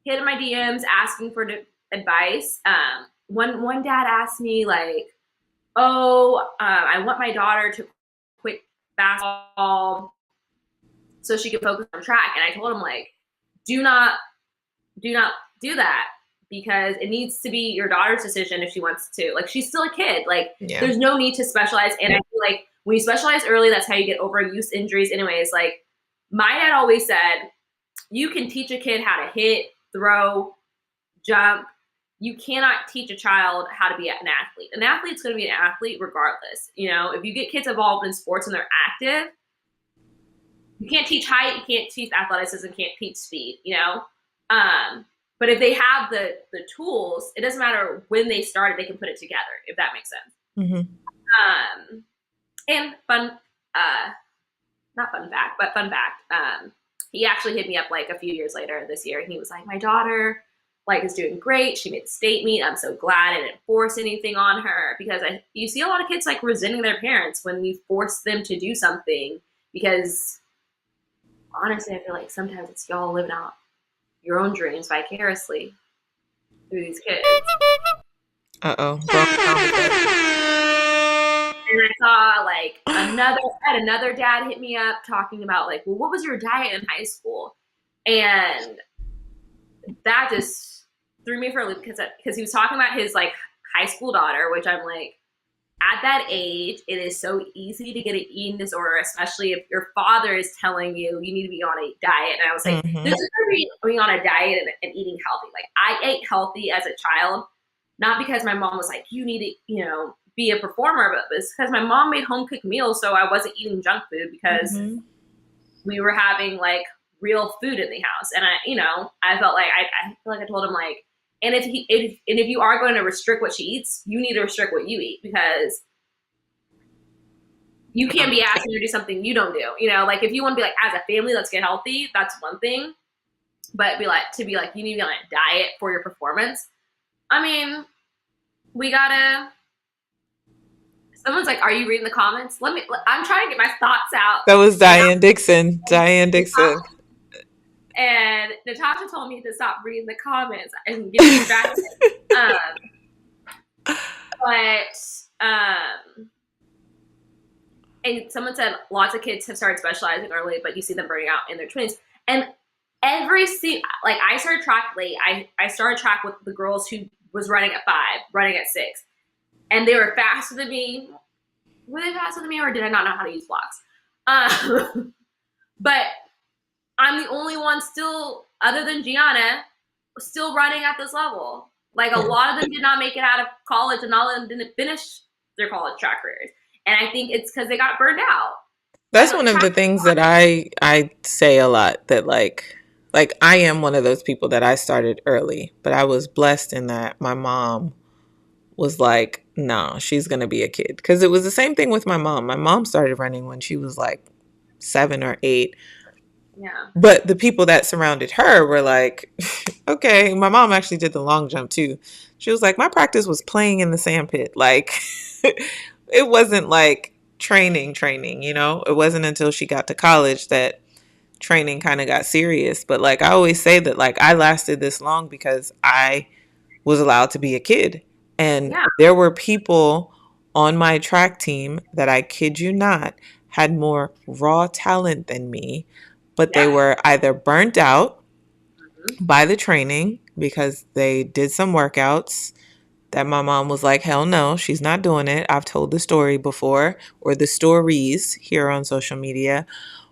hit my DMs asking for advice. One dad asked me like, "Oh, I want my daughter to quit basketball so she can focus on track," and I told him like, "Do not do that." Because it needs to be your daughter's decision if she wants to. Like, she's still a kid. Like, There's no need to specialize. And I feel like when you specialize early, that's how you get overuse injuries anyways. Like, my dad always said, you can teach a kid how to hit, throw, jump. You cannot teach a child how to be an athlete. An athlete's going to be an athlete regardless. If you get kids involved in sports and they're active, you can't teach height, you can't teach athleticism, can't teach speed, But if they have the tools, it doesn't matter when they started, they can put it together, if that makes sense. Mm-hmm. And not fun fact, but fun fact. He actually hit me up like a few years later this year, and he was like, my daughter like is doing great. She made the state meet. I'm so glad I didn't force anything on her, because you see a lot of kids like resenting their parents when you force them to do something, because honestly, I feel like sometimes it's y'all living out your own dreams vicariously through these kids. Uh-oh. And I saw like another dad hit me up talking about like, well, what was your diet in high school? And that just threw me for a loop, because he was talking about his like high school daughter, which I'm like, at that age, it is so easy to get an eating disorder, especially if your father is telling you you need to be on a diet. And I was like, this Mm-hmm. is for being on a diet and eating healthy. Like I ate healthy as a child, not because my mom was like, you need to, be a performer, but it's because my mom made home cooked meals, so I wasn't eating junk food because Mm-hmm. we were having like real food in the house. And I felt like I feel like I told him like, and if you are going to restrict what she eats, you need to restrict what you eat because you can't be asking her to do something you don't do. Like if you want to be like, as a family, let's get healthy, that's one thing. But to be like, you need to be on a diet for your performance. I mean, we gotta. Someone's like, "Are you reading the comments?" I'm trying to get my thoughts out. That was And Diane Dixon. Diane Dixon. Natasha told me to stop reading the comments and get distracted. Um, but and someone said lots of kids have started specializing early, but you see them burning out in their 20s. And like I started track late. I started track with the girls who was running at 5, running at 6, and they were faster than me. Were they faster than me, or did I not know how to use blocks? But I'm the only one still, other than Gianna, still running at this level. Like a lot of them did not make it out of college, and all of them didn't finish their college track careers. And I think it's because they got burned out. That's one of the things that I say a lot, that like I am one of those people that I started early, but I was blessed in that my mom was like, no, she's going to be a kid. Because it was the same thing with my mom. My mom started running when she was like 7 or 8. Yeah. But the people that surrounded her were like, okay, my mom actually did the long jump too. She was like, my practice was playing in the sand pit. Like, it wasn't like training, you know? It wasn't until she got to college that training kind of got serious. But like, I always say that like I lasted this long because I was allowed to be a kid. And Yeah. there were people on my track team that, I kid you not, had more raw talent than me, but they Yeah. were either burnt out Mm-hmm. by the training because they did some workouts that my mom was like, hell no, she's not doing it. I've told the story before, or the stories here on social media,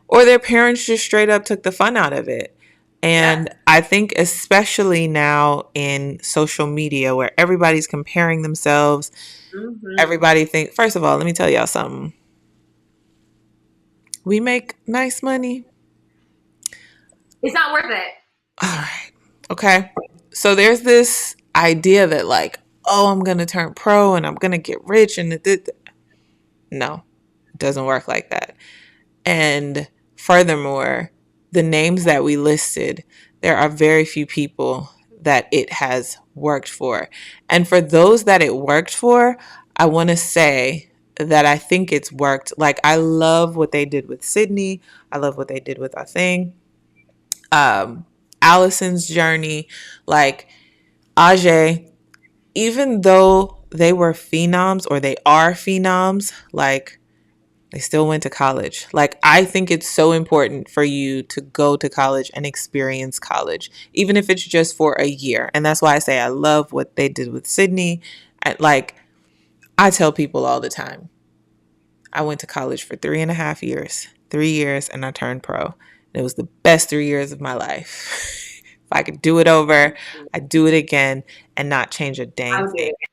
or their parents just straight up took the fun out of it. Yep. And I think especially now in social media where everybody's comparing themselves, Mm-hmm. everybody think, first of all, let me tell y'all something. We make nice money. It's not worth it. All right. Okay. So there's this idea that like, oh, I'm going to turn pro and I'm going to get rich and no, it doesn't work like that. And furthermore, the names that we listed, there are very few people that it has worked for. And for those that it worked for, I want to say that I think it's worked. Like, I love what they did with Sydney. I love what they did with our thing. Allison's journey, like Ajay, even though they were phenoms, or they are phenoms, like they still went to college. Like, I think it's so important for you to go to college and experience college, even if it's just for a year. And that's why I say I love what they did with Sydney. Like, I tell people all the time, I went to college for 3.5 years, 3 years, and I turned pro. And it was the best 3 years of my life. If I could do it over, I'd do it again and not change a I dang would do thing. it.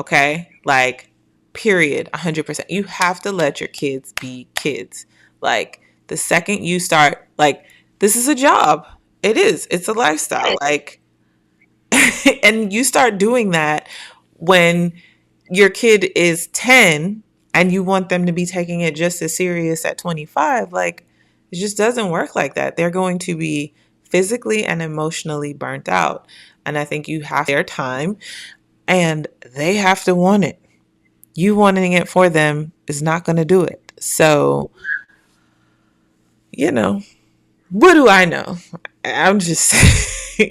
Okay? Like, period, 100%. You have to let your kids be kids. Like, the second you start, like, this is a job. It is. It's a lifestyle. Like, and you start doing that when your kid is 10 and you want them to be taking it just as serious at 25. Like, it just doesn't work like that. They're going to be physically and emotionally burnt out. And I think you have their time, and they have to want it. You wanting it for them is not going to do it. So, you know, what do I know? I'm just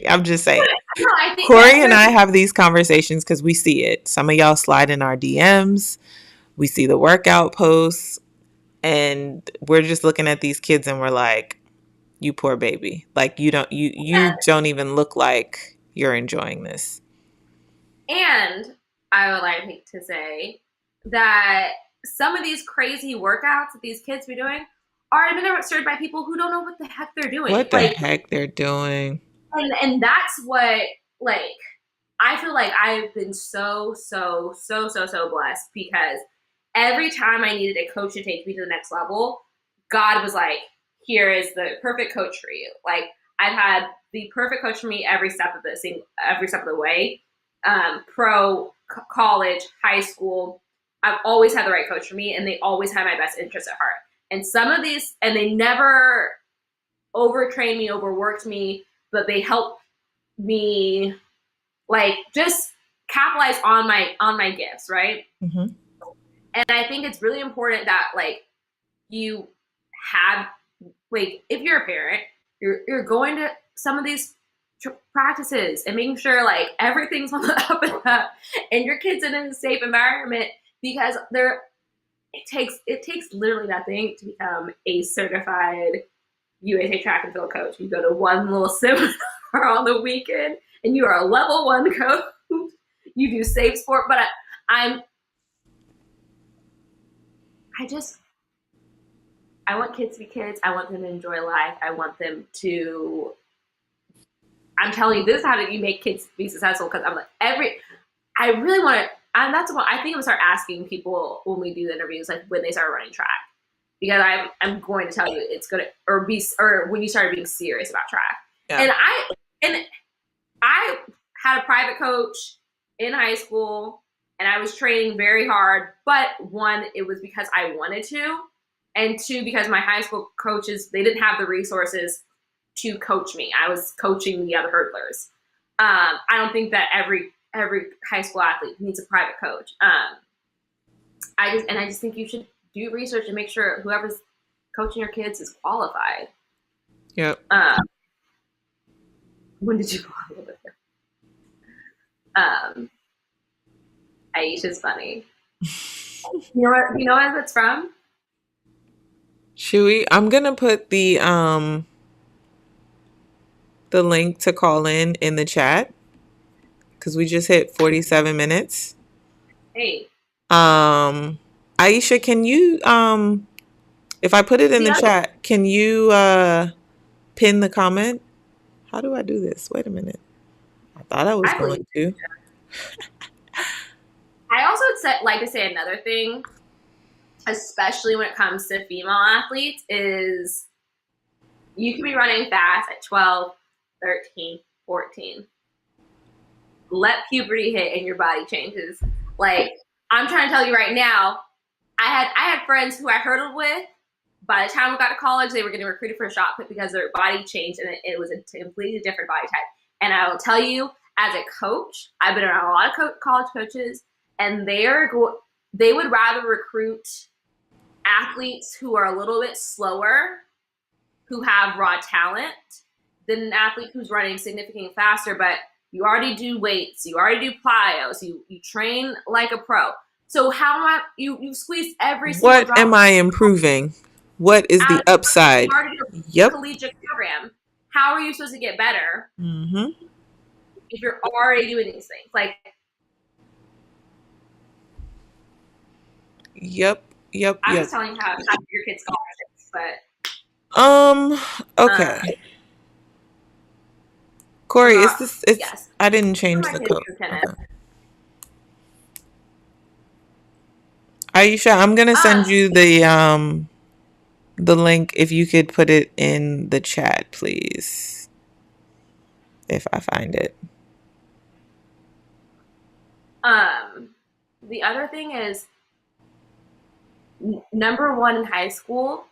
I'm just saying. No, I think Corey and I have these conversations because we see it. Some of y'all slide in our DMs. We see the workout posts, and we're just looking at these kids and we're like, you poor baby. Like, you don't even look like you're enjoying this. And I would like to say that some of these crazy workouts that these kids be doing are administered by people who don't know what the heck they're doing. What the Like, heck they're doing? and that's what, like, I feel like I've been so blessed because every time I needed a coach to take me to the next level, God was like, here is the perfect coach for you. Like, I've had the perfect coach for me every step of the way. College, high school, I've always had the right coach for me, and they always had my best interest at heart. And some of these, and they never overtrained me, overworked me, but they helped me, like, just capitalize on my gifts, right? Mm-hmm. And I think it's really important that, like, you have, like, if you're a parent, you're going to some of these practices and making sure, like, everything's on the up and up, and your kids in a safe environment, because it takes literally nothing to become a certified USA track and field coach. You go to one little seminar on the weekend, and you are a level 1 coach. You do safe sport, but I'm I just I want kids to be kids. I want them to enjoy life. I want them to. I'm telling you, this is how you make kids be successful. Because I'm like I really want to. And that's what I think I'm gonna start asking people when we do the interviews, like when they start running track, because I'm going to tell you it's gonna or when you start being serious about track. Yeah. And I had a private coach in high school, and I was training very hard. But one, it was because I wanted to, and two, because my high school coaches, they didn't have the resources to coach me. I was coaching the other hurdlers. I don't think that every high school athlete needs a private coach. I just think you should do research and make sure whoever's coaching your kids is qualified. Yep. When did you go a little bit there? Aisha's funny. You know where that's from? Chewy, I'm gonna put the link to call in the chat because we just hit 47 minutes. Hey. Aisha, can you if I put it in the chat, can you pin the comment? How do I do this? Wait a minute. I thought I was going to. I also would like to say another thing, especially when it comes to female athletes, is you can be running fast at 12, 13, 14. Let puberty hit and your body changes. Like, I'm trying to tell you right now, I had friends who I hurdled with. By the time we got to college, they were getting recruited for a shot put because their body changed, and it was a completely different body type. And I will tell you, as a coach, I've been around a lot of college coaches, and they would rather recruit athletes who are a little bit slower, who have raw talent, than an athlete who's running significantly faster. But you already do weights, you already do plyos, you train like a pro. So how am you squeeze every single What am I improving? What is the upside? Yep. Collegiate program. How are you supposed to get better if you're already doing these things? Like, Yep. I'm just telling you how your kids scholarships, but okay. Corey, is this? Yes. I didn't change the code. Okay. Aisha, I'm gonna send you the link if you could put it in the chat, please. If I find it. The other thing is, number 1 in high school,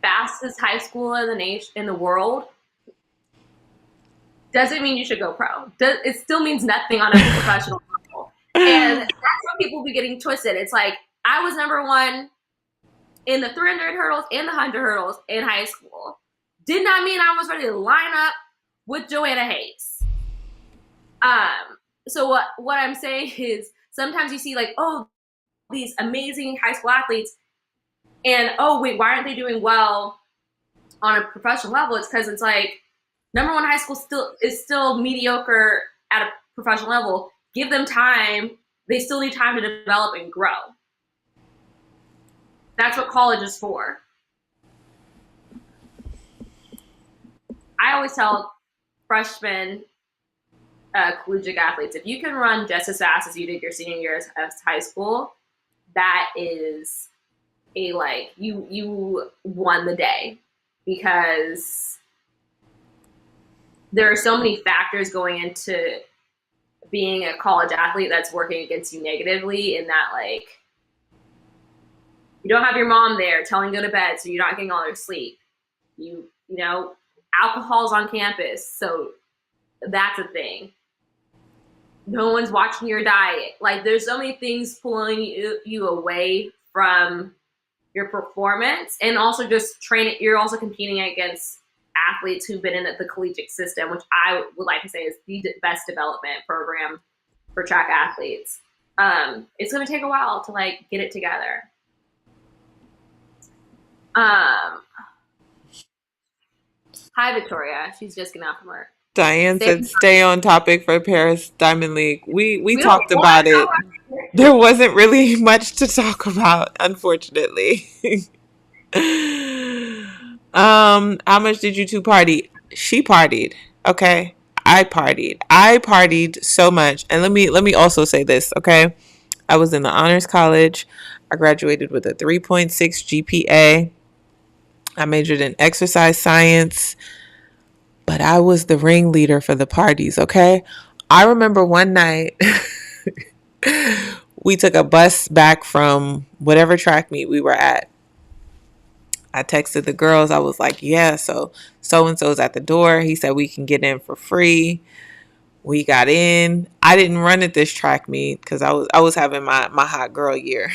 fastest high school in the world, doesn't mean you should go pro. It still means nothing on a professional level. And that's what people be getting twisted. It's like, I was number 1 in the 300 hurdles and the 100 hurdles in high school. Did not mean I was ready to line up with Joanna Hayes. So what I'm saying is, sometimes you see, like, oh, these amazing high school athletes, and oh wait, why aren't they doing well on a professional level? It's because it's like, number 1 high school is still mediocre at a professional level. Give them time they still need time to develop and grow. That's what college is for. I always tell freshmen, collegiate athletes, if you can run just as fast as you did your senior year of high school, that is a like you won the day, because there are so many factors going into being a college athlete that's working against you negatively, in that like you don't have your mom there telling you to go to bed, so you're not getting all your sleep. You know, alcohol's on campus, so that's a thing. No one's watching your diet. Like there's so many things pulling you away from your performance, and also just training. You're also competing against athletes who've been in the collegiate system, which I would like to say is the best development program for track athletes. It's going to take a while to like get it together. Hi, Victoria. She's just getting out from work. Diane said, "Stay on topic for Paris Diamond League." We We don't talked want about it. There wasn't really much to talk about, unfortunately. How much did you two party? She partied. Okay. I partied. I partied so much. And let me also say this, okay? I was in the honors college. I graduated with a 3.6 GPA. I majored in exercise science, but I was the ringleader for the parties, okay? I remember one night we took a bus back from whatever track meet we were at. I texted the girls. I was like, yeah, so and so's at the door. He said we can get in for free. We got in. I didn't run at this track meet because I was having my hot girl year.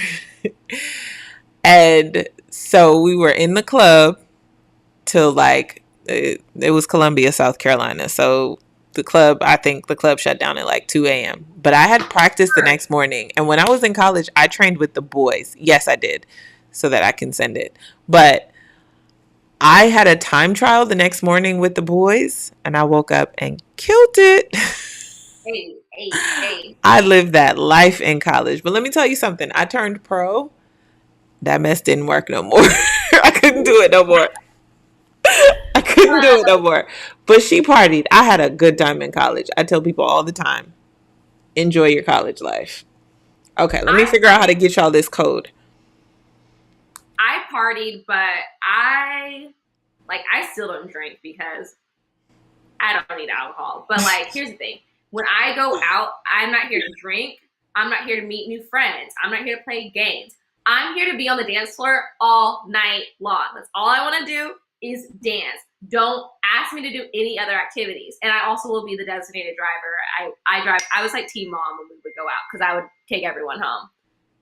And so we were in the club till like it was Columbia, South Carolina. So I think the club shut down at like 2 a.m. But I had practice the next morning. And when I was in college, I trained with the boys. Yes, I did, so that I can send it. But I had a time trial the next morning with the boys, and I woke up and killed it. Hey. I lived that life in college. But let me tell you something. I turned pro. That mess didn't work no more. I couldn't do it no more. I couldn't do it no more. But she partied. I had a good time in college. I tell people all the time, enjoy your college life. Okay, let me figure out how to get y'all this code. I partied, but I still don't drink because I don't need alcohol. But like, here's the thing: when I go out, I'm not here to drink. I'm not here to meet new friends. I'm not here to play games. I'm here to be on the dance floor all night long. That's all I want to do is dance. Don't ask me to do any other activities. And I also will be the designated driver. I drive. I was like team mom when we would go out because I would take everyone home.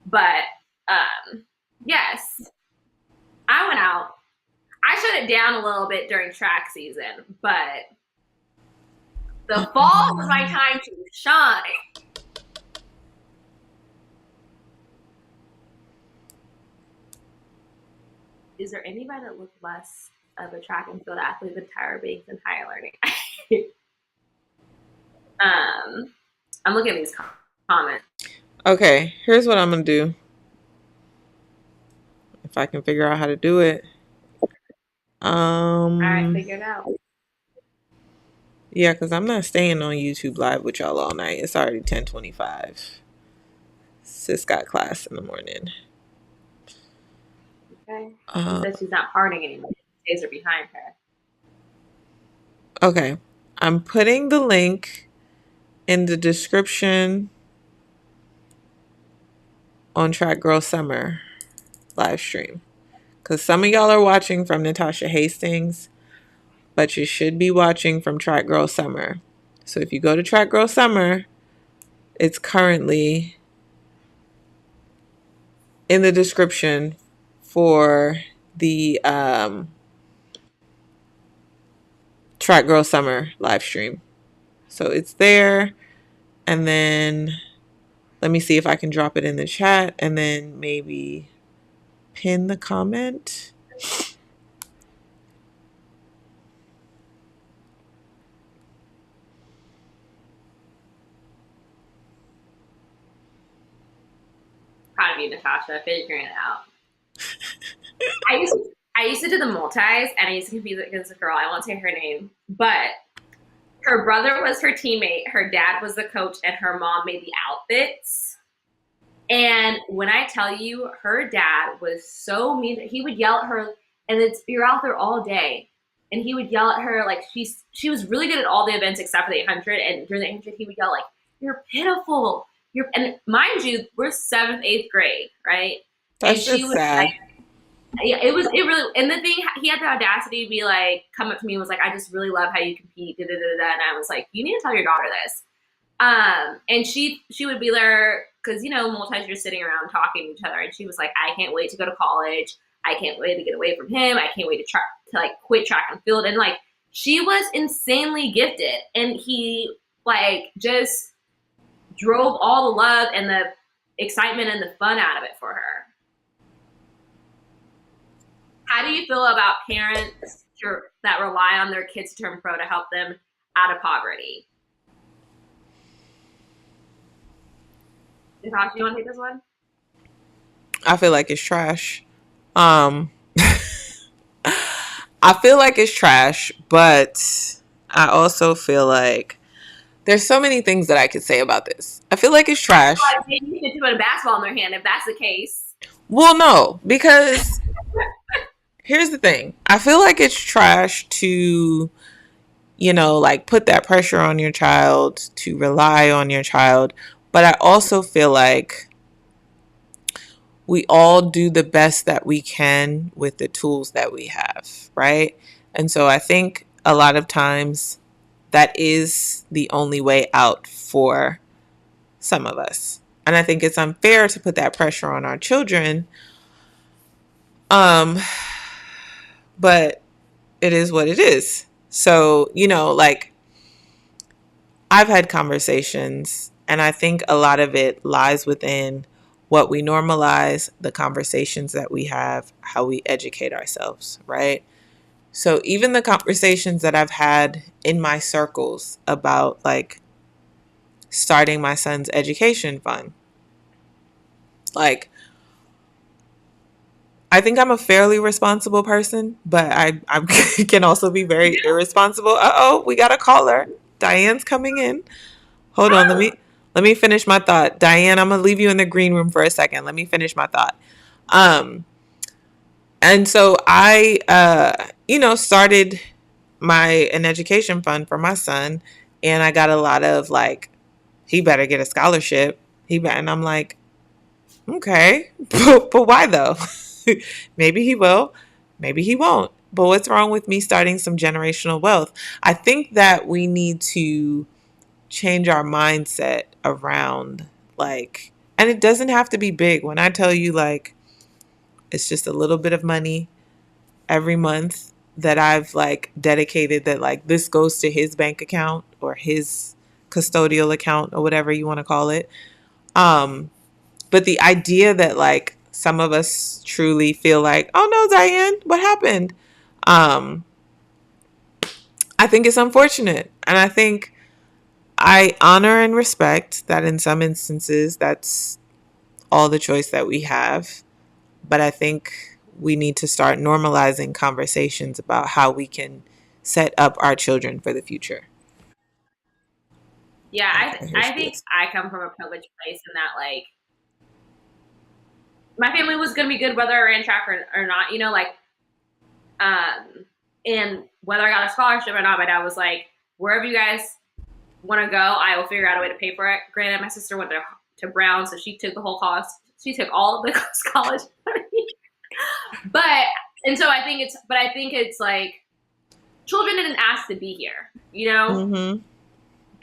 But yes, I went out. I shut it down a little bit during track season, but the fall was my time to shine. Is there anybody that looked less of a track and field athlete than Tyra Banks and higher learning? I'm looking at these comments. Okay, here's what I'm gonna do. If I can figure out how to do it. All right, figure it out. Yeah, because I'm not staying on YouTube live with y'all all night. It's already 10:25. Sis got class in the morning. Okay. She says she's not partying anymore. Days are behind her. Okay. I'm putting the link in the description on Track Girl Summer live stream. Because some of y'all are watching from Natasha Hastings, but you should be watching from Track Girl Summer. So if you go to Track Girl Summer, it's currently in the description for the Track Girl Summer live stream. So it's there. And then let me see if I can drop it in the chat and then maybe pin the comment. Proud of you, Natasha, figuring it out. I used to do the multis, and I used to compete against a girl. I won't say her name, but her brother was her teammate, her dad was the coach, and her mom made the outfits. And when I tell you, her dad was so mean. He would yell at her, and you're out there all day, and he would yell at her like she was really good at all the events except for the 800. And during the 800, he would yell like, "You're pitiful." And mind you, we're seventh, eighth grade, right? And That's she just was like, sad. yeah, it really, and the thing, he had the audacity to be like, come up to me and was like, I just really love how you compete, da da da da. And I was like, you need to tell your daughter this. And she would be there because multis you're sitting around talking to each other, and she was like, I can't wait to go to college. I can't wait to get away from him. I can't wait to like quit track and field. And like she was insanely gifted, and he like just drove all the love and the excitement and the fun out of it for her. How do you feel about parents that rely on their kids to turn pro to help them out of poverty? Natasha, you want to take this one? I feel like it's trash. Um, I feel like it's trash, but I also feel like there's so many things that I could say about this. I feel like it's trash. Like, maybe you should put a basketball in their hand if that's the case. Well, no, because here's the thing. I feel like it's trash to, like put that pressure on your child, to rely on your child. But I also feel like we all do the best that we can with the tools that we have, right? And so I think a lot of times that is the only way out for some of us. And I think it's unfair to put that pressure on our children. Um, but it is what it is. So, like I've had conversations, and I think a lot of it lies within what we normalize, the conversations that we have, how we educate ourselves, right? So even the conversations that I've had in my circles about like starting my son's education fund, like I think I'm a fairly responsible person, but I can also be very irresponsible. Uh-oh, we got a caller. Diane's coming in. Hold on, let me finish my thought. Diane, I'm gonna leave you in the green room for a second. Let me finish my thought. Um, and so I started an education fund for my son, and I got a lot of like, he better get a scholarship. And I'm like, okay, but why though? Maybe he will, maybe he won't. But what's wrong with me starting some generational wealth? I think that we need to change our mindset around like, and it doesn't have to be big. When I tell you like it's just a little bit of money every month that I've like dedicated, that like this goes to his bank account or his custodial account or whatever you want to call it. um but the idea that like some of us truly feel like, oh no, Diane, what happened? um I think it's unfortunate, and I think I honor and respect that in some instances that's all the choice that we have. But I think we need to start normalizing conversations about how we can set up our children for the future. Yeah, Okay, here I she think is. I come from a privileged place in that like my family was gonna be good whether I ran track or not. Like and whether I got a scholarship or not, my dad was like, wherever you guys want to go, I will figure out a way to pay for it. Granted, my sister went to Brown, so she took the whole cost. She took all of the college money. But I think it's like children didn't ask to be here. Mm-hmm.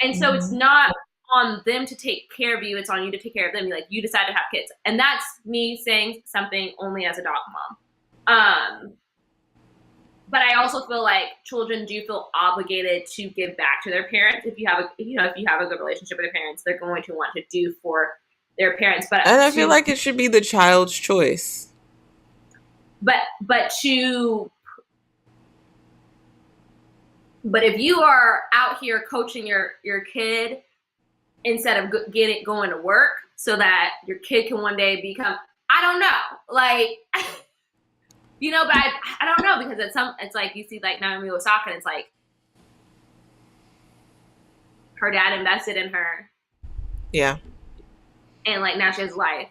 And so it's Mm-hmm. not on them to take care of you, it's on you to take care of them. Like you decide to have kids. And that's me saying something only as a dog mom. But I also feel like children do feel obligated to give back to their parents. If you have a good relationship with your parents, they're going to want to do for their parents. But And I feel to like it should be the child's choice. but to but if you are out here coaching your kid instead of going to work, so that your kid can one day become, I don't know, like, but I don't know, because it's like you see like Naomi Osaka, and it's like her dad invested in her, Yeah. and like now she has a life.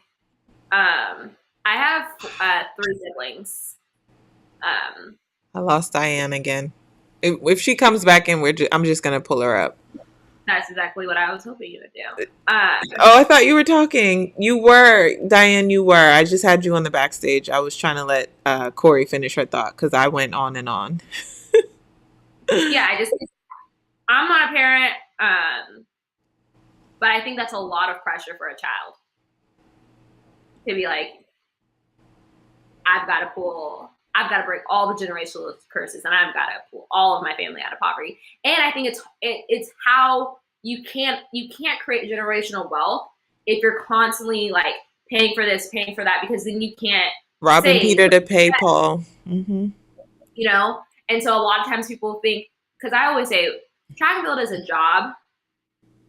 I have 3 siblings. I lost Diane again. If she comes back in, I'm just gonna pull her up. That's exactly what I was hoping you would do. Oh, I thought you were talking. You were, Diane. You were. I just had you on the backstage. I was trying to let Corey finish her thought because I went on and on. Yeah, I'm not a parent, but I think that's a lot of pressure for a child to be like, I've got to break all the generational curses, and I've got to pull all of my family out of poverty. And I think it's how you can't create generational wealth if you're constantly like paying for this, paying for that, because then you can't Robbing save, Peter to pay Paul. Mm-hmm. And so a lot of times people think, because I always say track and field is a job,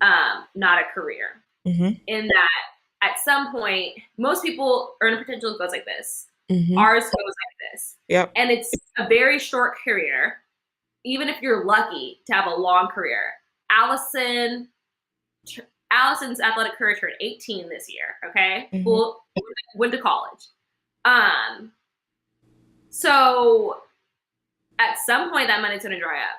not a career. Mm-hmm. In that, at some point, most people earn potential goes like this. Mm-hmm. Ours goes like this. Yep. And it's a very short career, even if you're lucky to have a long career. Allison's athletic career turned 18 this year, okay? Mm-hmm. Went to college. So at some point that money's gonna dry up.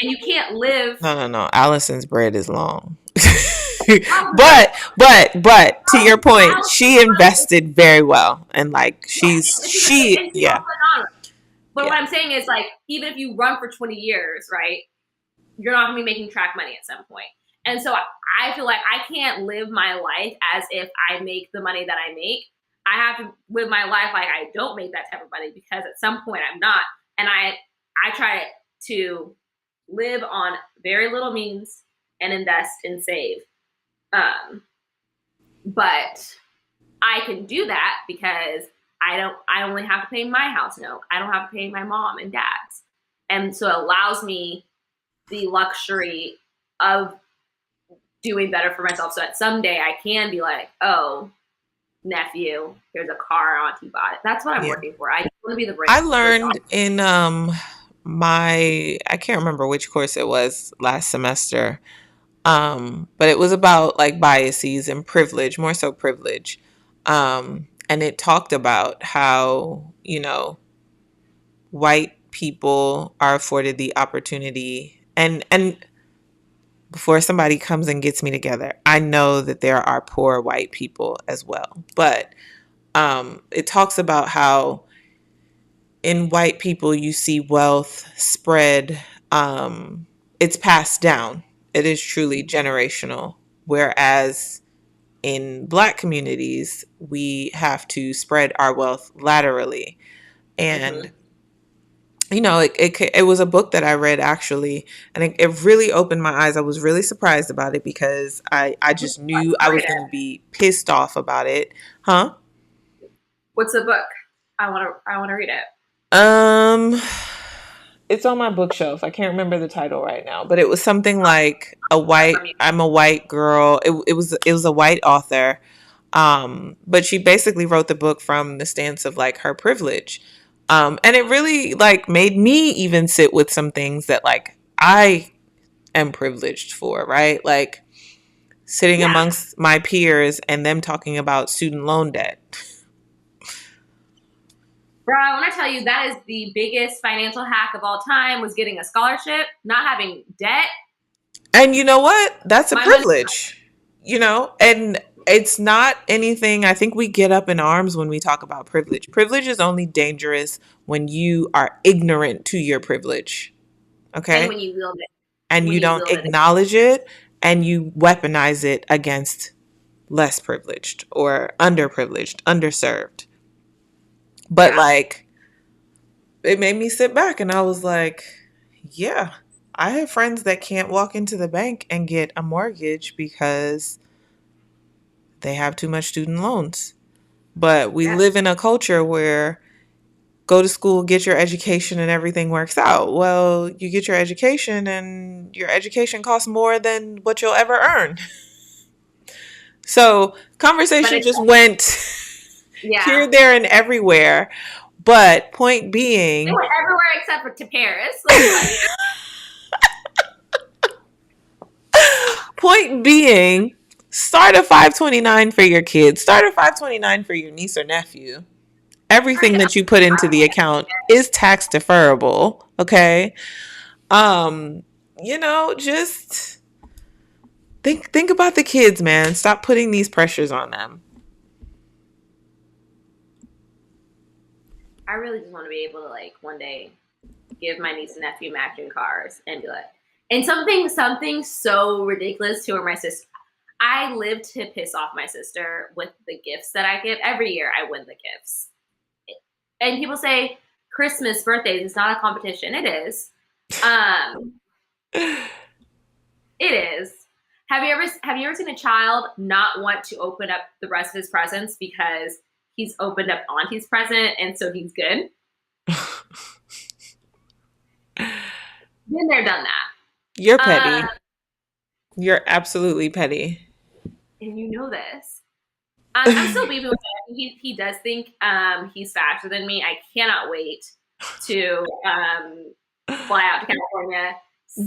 And you can't live. No. Allison's bread is long. but to your point, she invested very well, and like yeah. But what I'm saying is, like, even if you run for 20 years, right, you're not gonna be making track money at some point. And so I feel like I can't live my life as if I make the money that I make. I have to live my life like I don't make that type of money, because at some point I'm not. And I try to live on very little means and invest and save. But I can do that because I only have to pay my house note. I don't have to pay my mom and dad's. And so it allows me the luxury of doing better for myself, so that someday I can be like, oh, nephew, here's a car, auntie bought it. That's what I'm working for. I want to be the I learned in I can't remember which course it was last semester, but it was about like biases and privilege, more so privilege, and it talked about how white people are afforded the opportunity, and before somebody comes and gets me together, I know that there are poor white people as well, but it talks about how in white people you see wealth spread, it's passed down, it is truly generational, whereas in Black communities we have to spread our wealth laterally. And it was a book that I read, actually, and it really opened my eyes. I was really surprised about it because I just knew I was going to be pissed off about it. Huh? What's the book? I want to read it. It's on my bookshelf. I can't remember the title right now, but it was something like I'm a white girl. It was a white author. But she basically wrote the book from the stance of like her privilege. And it really like made me even sit with some things that like I am privileged for, right? Like sitting amongst my peers and them talking about student loan debt. Bro, when I tell you that is the biggest financial hack of all time, was getting a scholarship, not having debt. And you know what? That's a privilege, and it's not anything. I think we get up in arms when we talk about privilege. Privilege is only dangerous when you are ignorant to your privilege. Okay? And when you wield it. And you don't acknowledge it, and you weaponize it against less privileged or underprivileged, underserved. But like, it made me sit back and I was like, yeah, I have friends that can't walk into the bank and get a mortgage because they have too much student loans. But we live in a culture where go to school, get your education, and everything works out. Well, you get your education and your education costs more than what you'll ever earn. So But conversation it's just went here, yeah. there, and everywhere. But point It being, went everywhere except for to Paris. Let me tell you. point being, start a 529 for your kids. Start a 529 for your niece or nephew. Everything Right. that you put into the account is tax deferrable. Okay. Um, just think about the kids, man. Stop putting these pressures on them. I really just want to be able to like one day give my niece and nephew matching cars and be like, and something so ridiculous to where my sister. I live to piss off my sister with the gifts that I give. Every year I win the gifts. And people say Christmas, birthdays, it's not a competition. It is. Um, it is. Have you ever seen a child not want to open up the rest of his presents because he's opened up Auntie's present and so he's good? Been there, done You're that. petty. You're absolutely petty. And you know this. I'm still beefing with him. He does think he's faster than me. I cannot wait to fly out to California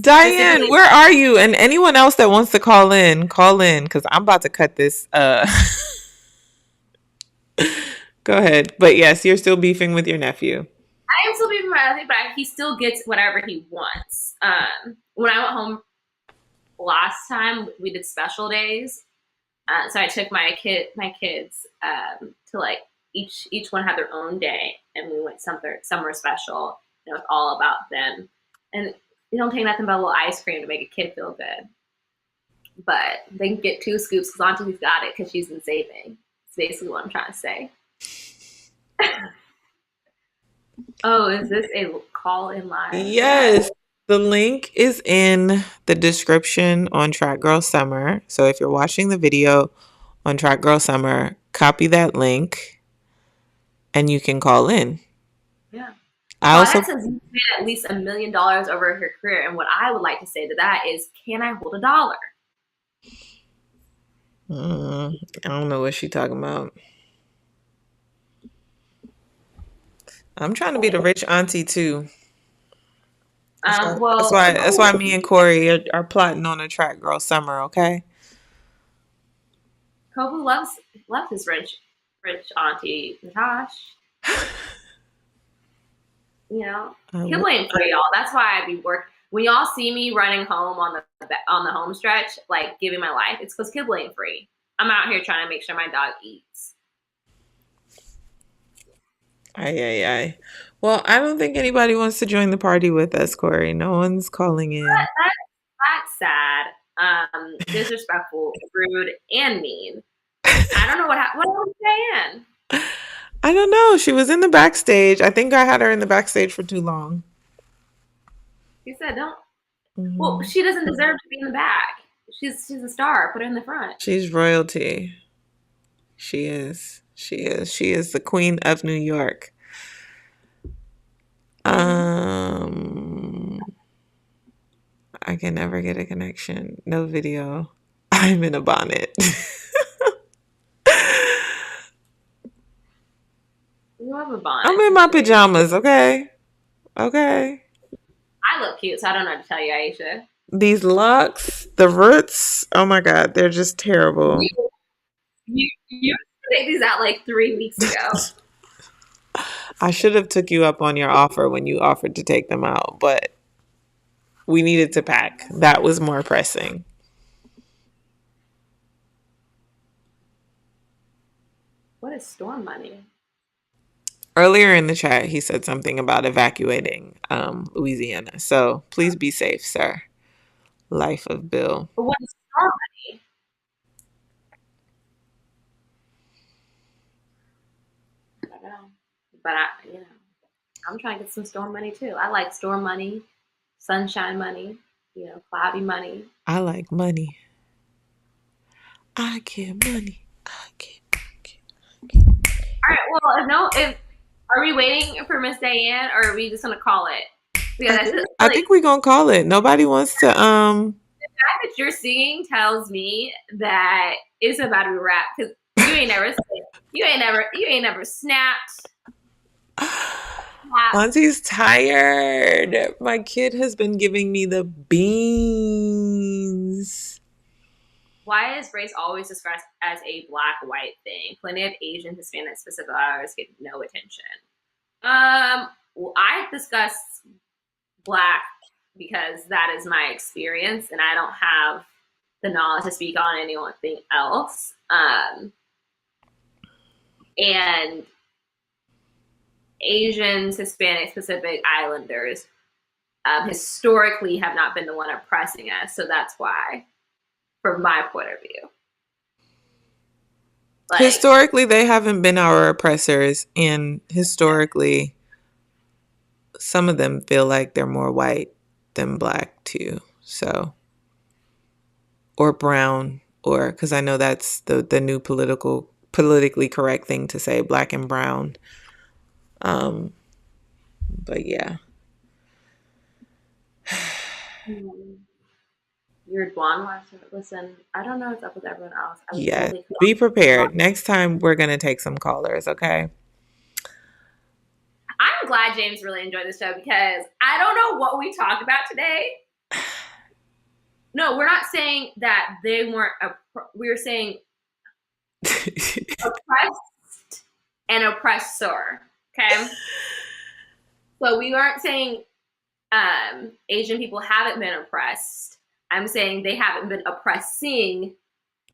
Diane, specifically. where are you? And anyone else that wants to call in because I'm about to cut this. Go ahead. But yes, you're still beefing with your nephew. I am still beefing with my other thing, but he still gets whatever he wants. When I went home last time, we did special days. So I took my kids to like each one had their own day, and we went somewhere special. And it was all about them, and you don't take nothing but a little ice cream to make a kid feel good. But they can get 2 scoops because Auntie's got it because she's been saving. It's basically what I'm trying to say. Oh, is this a call in live? Yes. The link is in the description on Track Girl Summer. So if you're watching the video on Track Girl Summer, copy that link and you can call in. Yeah. I also Claudette says you made at least $1 million over her career, and what I would like to say to that is, can I hold a dollar? I don't know what she's talking about. I'm trying to be the rich auntie too. That's Well, why me and Corey are plotting on a Track Girl Summer, okay? Kobu loves his rich auntie Natasha. You know, kid blame free, y'all. That's why I be work. When y'all see me running home on the home stretch, like giving my life, it's because kid blame free. I'm out here trying to make sure my dog eats. Aye. Well, I don't think anybody wants to join the party with us, Corey. No one's calling in. That's sad. Disrespectful, rude, and mean. I don't know what was saying. I don't know. She was in the backstage. I think I had her in the backstage for too long. She said, "Don't." Mm-hmm. Well, she doesn't deserve to be in the back. She's a star. Put her in the front. She's royalty. She is. She is the queen of New York. I can never get a connection. No video. I'm in a bonnet. You have a bonnet. I'm in my pajamas, okay? Okay. I look cute, so I don't know what to tell you, Aisha. These locks, the roots, oh my God, they're just terrible. You made these out like 3 weeks ago. I should have took you up on your offer when you offered to take them out, but we needed to pack. That was more pressing. What is storm money? Earlier in the chat, he said something about evacuating Louisiana. So please be safe, sir. Life of Bill. But what is storm money? I don't know. But I'm trying to get some storm money too. I like storm money, sunshine money, cloudy money. I like money. I get money. All right. Well, are we waiting for Miss Diane, or are we just gonna call it? I think we're gonna call it. Nobody wants to fact that you're singing tells me that it's about to be rap because you ain't never snapped. Auntie's tired. My kid has been giving me the beans. Why is race always discussed as a black-white thing? Plenty of Asian, Hispanic, specific others get no attention. Well, I discuss black because that is my experience, and I don't have the knowledge to speak on anything else. And Asians, Hispanic, Pacific Islanders historically have not been the one oppressing us, so that's why, from my point of view. Like, historically, they haven't been our oppressors, and historically, some of them feel like they're more white than black too. So, or brown, or because I know that's the new politically correct thing to say, black and brown. But yeah. You're blonde. Listen, I don't know what's up with everyone else. Yeah, be prepared. Next time we're gonna take some callers, okay? I'm glad James really enjoyed the show because I don't know what we talked about today. No, we're not saying that they weren't. We were saying oppressed and oppressor. Okay, so we aren't saying Asian people haven't been oppressed. I'm saying they haven't been oppressing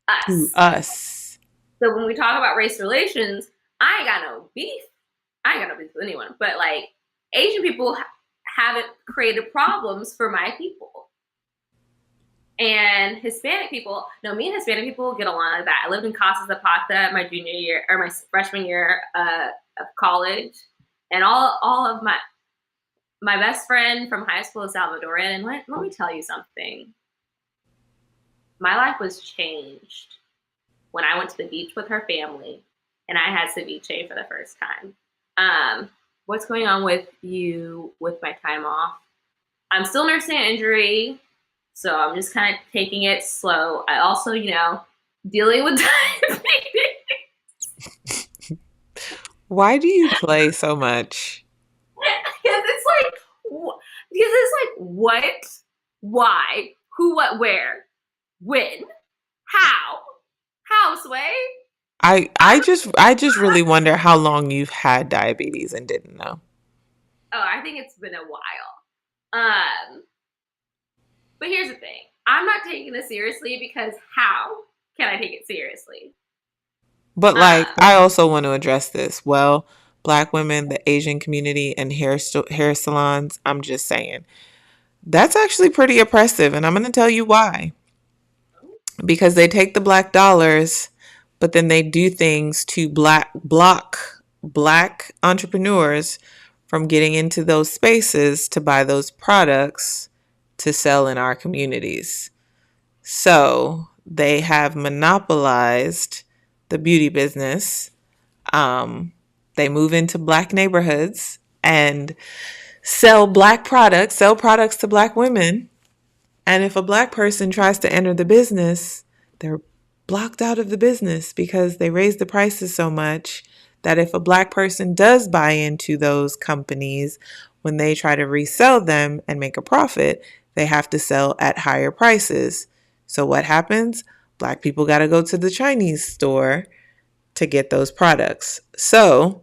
us. So when we talk about race relations, I ain't got no beef. I ain't got no beef with anyone. But like Asian people haven't created problems for my people. And Hispanic people, no, me and Hispanic people get along like that. I lived in Casa Zapata my junior year or my freshman year of college, and all of my best friend from high school is Salvadorian. And let me tell you something. My life was changed when I went to the beach with her family, and I had ceviche for the first time. What's going on with you with my time off? I'm still nursing an injury. So I'm just kind of taking it slow. I also, dealing with diabetes. Why do you play so much? Because it's like, what, why, who, what, where, when, how, Sway? I just really wonder how long you've had diabetes and didn't know. Oh, I think it's been a while. But here's the thing. I'm not taking this seriously because how can I take it seriously? But I also want to address this. Well, black women, the Asian community, and hair salons, I'm just saying, that's actually pretty oppressive. And I'm going to tell you why. Because they take the black dollars, but then they do things to block black entrepreneurs from getting into those spaces to buy those products to sell in our communities. So they have monopolized the beauty business. They move into black neighborhoods and sell products to black women. And if a black person tries to enter the business, they're blocked out of the business because they raise the prices so much that if a black person does buy into those companies, when they try to resell them and make a profit, they have to sell at higher prices. So what happens? Black people got to go to the Chinese store to get those products. So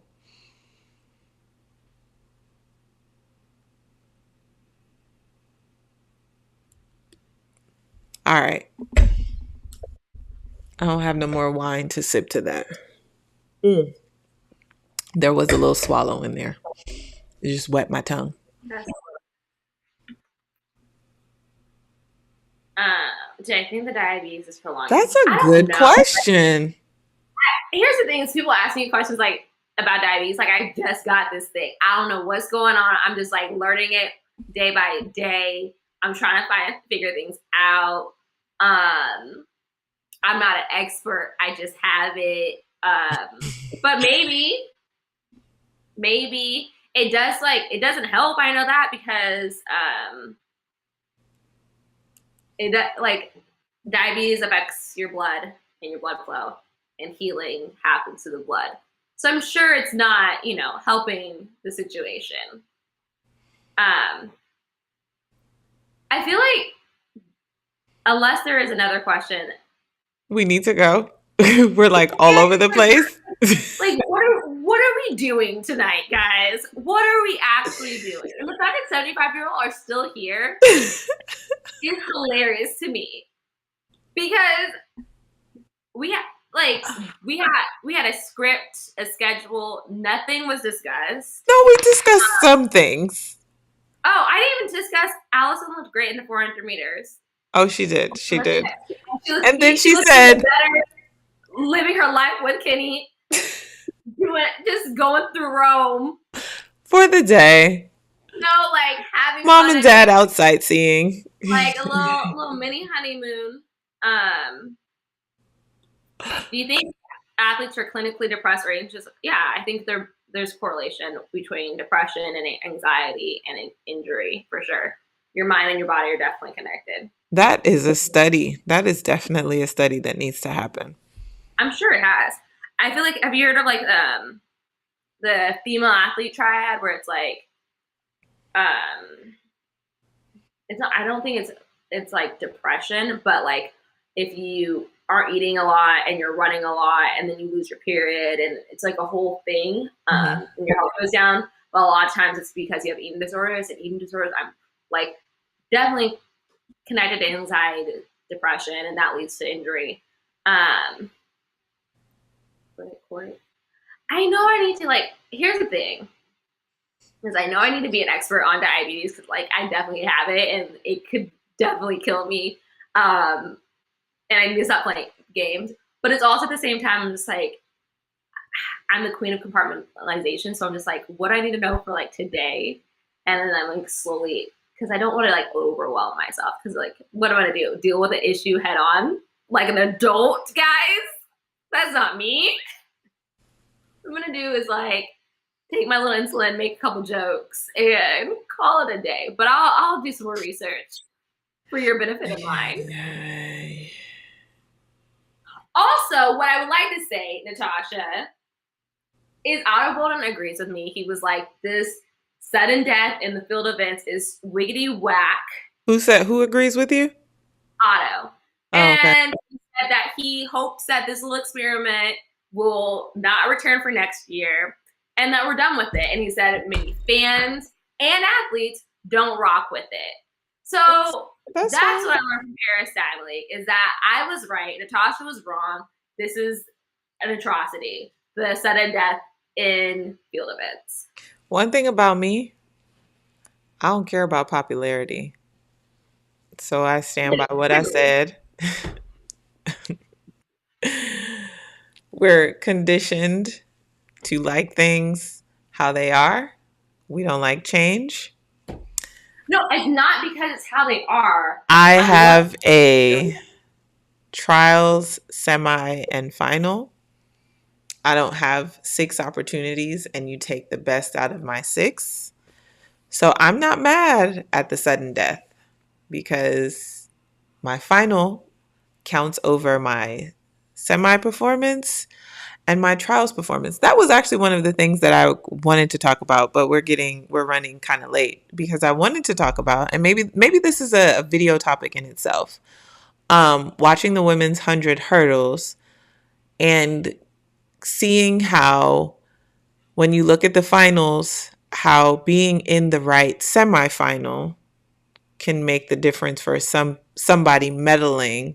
all right. I don't have no more wine to sip to that. There was a little swallow in there. It just wet my tongue. Do I think the diabetes is prolonged? That's a good question. Here's the thing: is people ask me questions like about diabetes. Like I just got this thing. I don't know what's going on. I'm just like learning it day by day. I'm trying to figure things out. I'm not an expert. I just have it. But maybe it does. Like it doesn't help. I know that because like diabetes affects your blood and your blood flow, and healing happens to the blood. So I'm sure it's not, helping the situation. Um, I feel like unless there is another question, We need to go. We're like all over the place. like what are we doing tonight, guys? What are we actually doing? And the fact that 75-year-olds are still here is hilarious to me because we had we had a script, a schedule. Nothing was discussed. No, we discussed some things. Oh, I didn't even discuss. Allison looked great in the 400 meters. Oh, she did. She did. And then She she looked said, even better living her life with Kenny, just going through Rome. for the day, Like having mom fun and dad out sightseeing. like a little mini honeymoon. Do you think athletes are clinically depressed or anxious? Yeah, I think there's correlation between depression and anxiety and injury for sure. Your mind and your body are definitely connected. That is a study. That is definitely a study that needs to happen. I'm sure it has. I feel like, have you heard of like the female athlete triad where it's like it's not, I don't think it's like depression, but like if you aren't eating a lot and you're running a lot and then you lose your period and it's like a whole thing, and your health goes down. But a lot of times it's because you have eating disorders, and eating disorders I'm like definitely connected to anxiety, depression, and that leads to injury. I know I need to here's the thing. Because I know I need to be an expert on diabetes because I definitely have it and it could definitely kill me. And I need to stop playing games. But it's also at the same time, I'm just I'm the queen of compartmentalization. So I'm just what do I need to know for today? And then I'm slowly, because I don't want to overwhelm myself. Because what am I going to do? Deal with the issue head on? Like an adult, guys? That's not me. What I'm going to do is take my little insulin, make a couple jokes, and call it a day. But I'll do some more research for your benefit and mine. Also, what I would like to say, Natasha, is Otto Bolden agrees with me. He was like, this sudden death in the field events is wiggity whack. Who agrees with you? Otto. Oh, and he said that he hopes that this little experiment will not return for next year and that we're done with it. And he said many fans and athletes don't rock with it. So that's what I learned from Paris Diamond League is that I was right. Natasha was wrong. This is an atrocity. The sudden death in field events. One thing about me, I don't care about popularity. So I stand by what I said. We're conditioned to like things how they are. We don't like change. No, it's not because it's how they are. I have a trials, semi, and final. I don't have 6 opportunities, and you take the best out of my 6. So I'm not mad at the sudden death because my final counts over my semi performance and my trials performance. That was actually one of the things that I wanted to talk about, but we're running kind of late because I wanted to talk about, and maybe this is a video topic in itself. Watching the women's 100 hurdles and seeing how when you look at the finals, how being in the right semifinal can make the difference for somebody medaling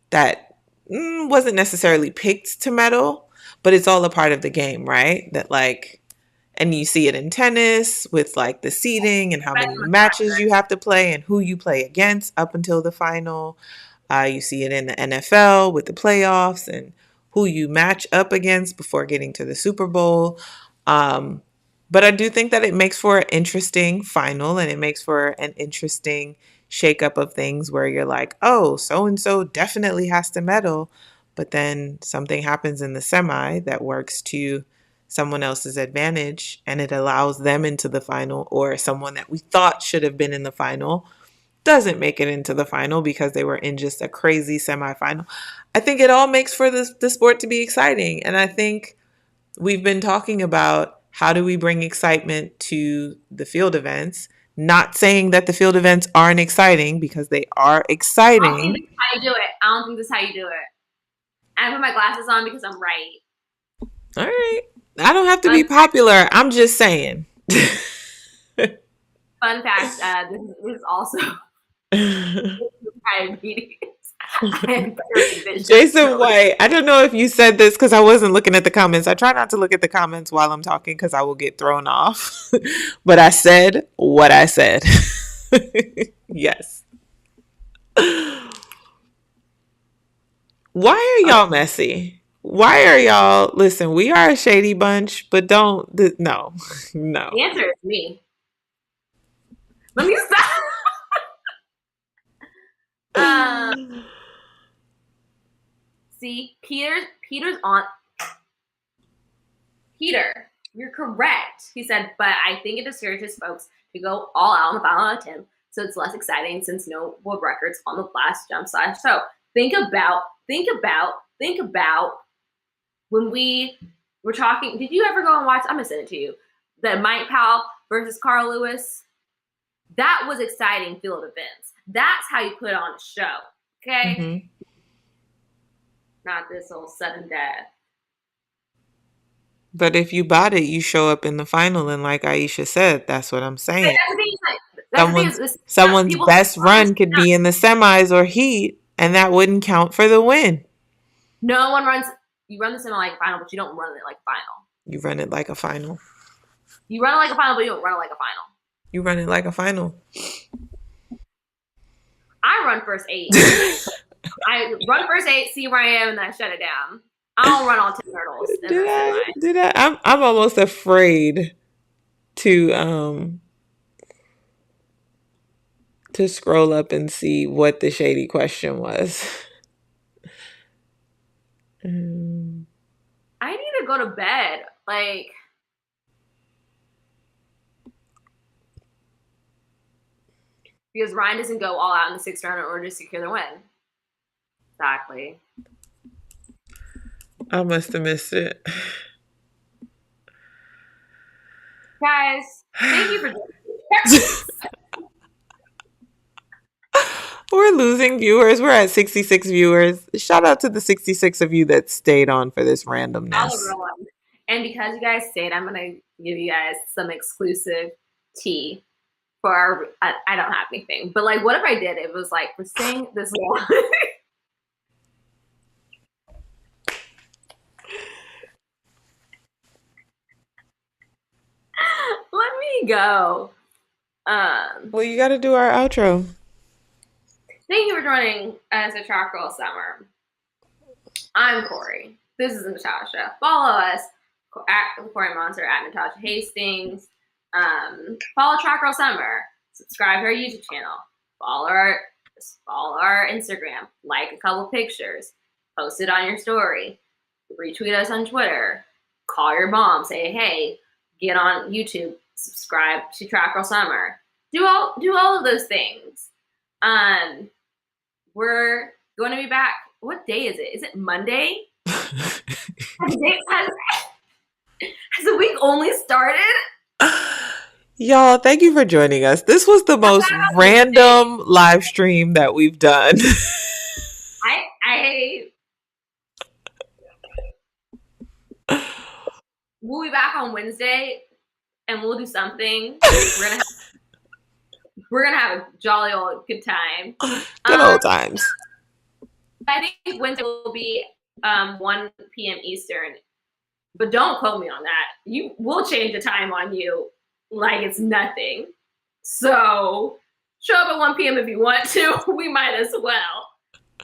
that wasn't necessarily picked to medal, but it's all a part of the game, right? That and you see it in tennis with the seeding and how many matches you have to play and who you play against up until the final. You see it in the NFL with the playoffs and who you match up against before getting to the Super Bowl. But I do think that it makes for an interesting final and it makes for an interesting shakeup of things where you're like, oh, so-and-so definitely has to medal. But then something happens in the semi that works to someone else's advantage and it allows them into the final, or someone that we thought should have been in the final doesn't make it into the final because they were in just a crazy semifinal. I think it all makes for the sport to be exciting. And I think we've been talking about how do we bring excitement to the field events, not saying that the field events aren't exciting because they are I don't think exciting. this is how you do it. I don't think this is how you do it. I put my glasses on because I'm right. All right. I don't have to be popular. I'm just saying. Fun fact, this is also diabetes. Jason White, I don't know if you said this because I wasn't looking at the comments. I try not to look at the comments while I'm talking because I will get thrown off. But I said what I said. Yes. Why are y'all messy? Why are y'all? Listen, we are a shady bunch, but don't. No. No. The answer is me. Let me stop. See, Peter's on. Peter, you're correct. He said, but I think it discourages folks to go all out on the final attempt, so it's less exciting since no world records on the last jump slash. So think about when we were talking. Did you ever go and watch? I'm gonna send it to you. The Mike Powell versus Carl Lewis. That was exciting field events. That's how you put on a show. Okay. Mm-hmm. Not this old sudden death. But if you bought it, you show up in the final, and like Aisha said, that's what I'm saying. Someone's best run could be in the semis or heat, and that wouldn't count for the win. No one runs. You run the semi like a final, but you don't run it like a final. You run it like a final. You run it like a final, but you don't run it like a final. You run it like a final. I run first 8. I run first 8, see where I am, and then I shut it down. I don't run all 10 hurdles. Did I? I'm almost afraid to scroll up and see what the shady question was. I need to go to bed. Like, because Ryan doesn't go all out in the 6th round in order to secure the win. Exactly. I must have missed it. Guys, thank you for doing this. We're losing viewers. We're at 66 viewers. Shout out to the 66 of you that stayed on for this randomness. And because you guys stayed, I'm going to give you guys some exclusive tea for our, I don't have anything. But like, what if I did? It was like, we're staying this long. Let me go. Well, you got to do our outro. Thank you for joining us at Track Girl Summer. I'm Corey. This is Natasha. Follow us at the Corey Monster, at Natasha Hastings. Follow Track Girl Summer. Subscribe to our YouTube channel. Follow our Instagram. Like a couple pictures. Post it on your story. Retweet us on Twitter. Call your mom. Say, hey, get on YouTube. Subscribe to Track Girl Summer. Do all of those things. We're going to be back. What day is it? Is it Monday? Has the week only started? Y'all, thank you for joining us. This was the most random live stream that we've done. We'll be back on Wednesday and we'll do something. We're gonna have a jolly old good time. Good old times. I think Wednesday will be 1 p.m. Eastern. But don't quote me on that. We'll change the time on you like it's nothing. So show up at 1 p.m. if you want to. We might as well.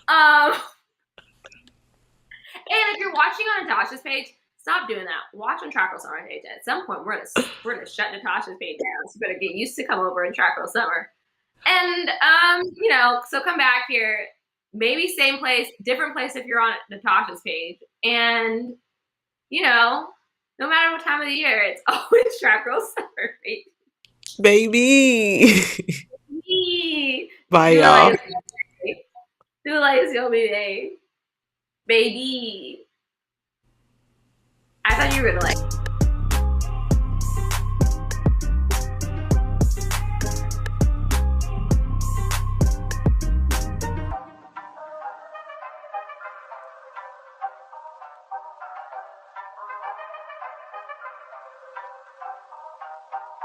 And if you're watching on Natasha's page, stop doing that. Watch on Track Girl Summer page. At some point, we're gonna shut Natasha's page down. So you better get used to come over and Track Girl Summer. And so come back here. Maybe same place, different place if you're on Natasha's page. And no matter what time of the year, it's always Track Girl Summer page. Baby. Bye, Do it like y'all. it's your birthday. Do it like it's your birthday. Baby. I thought you were gonna like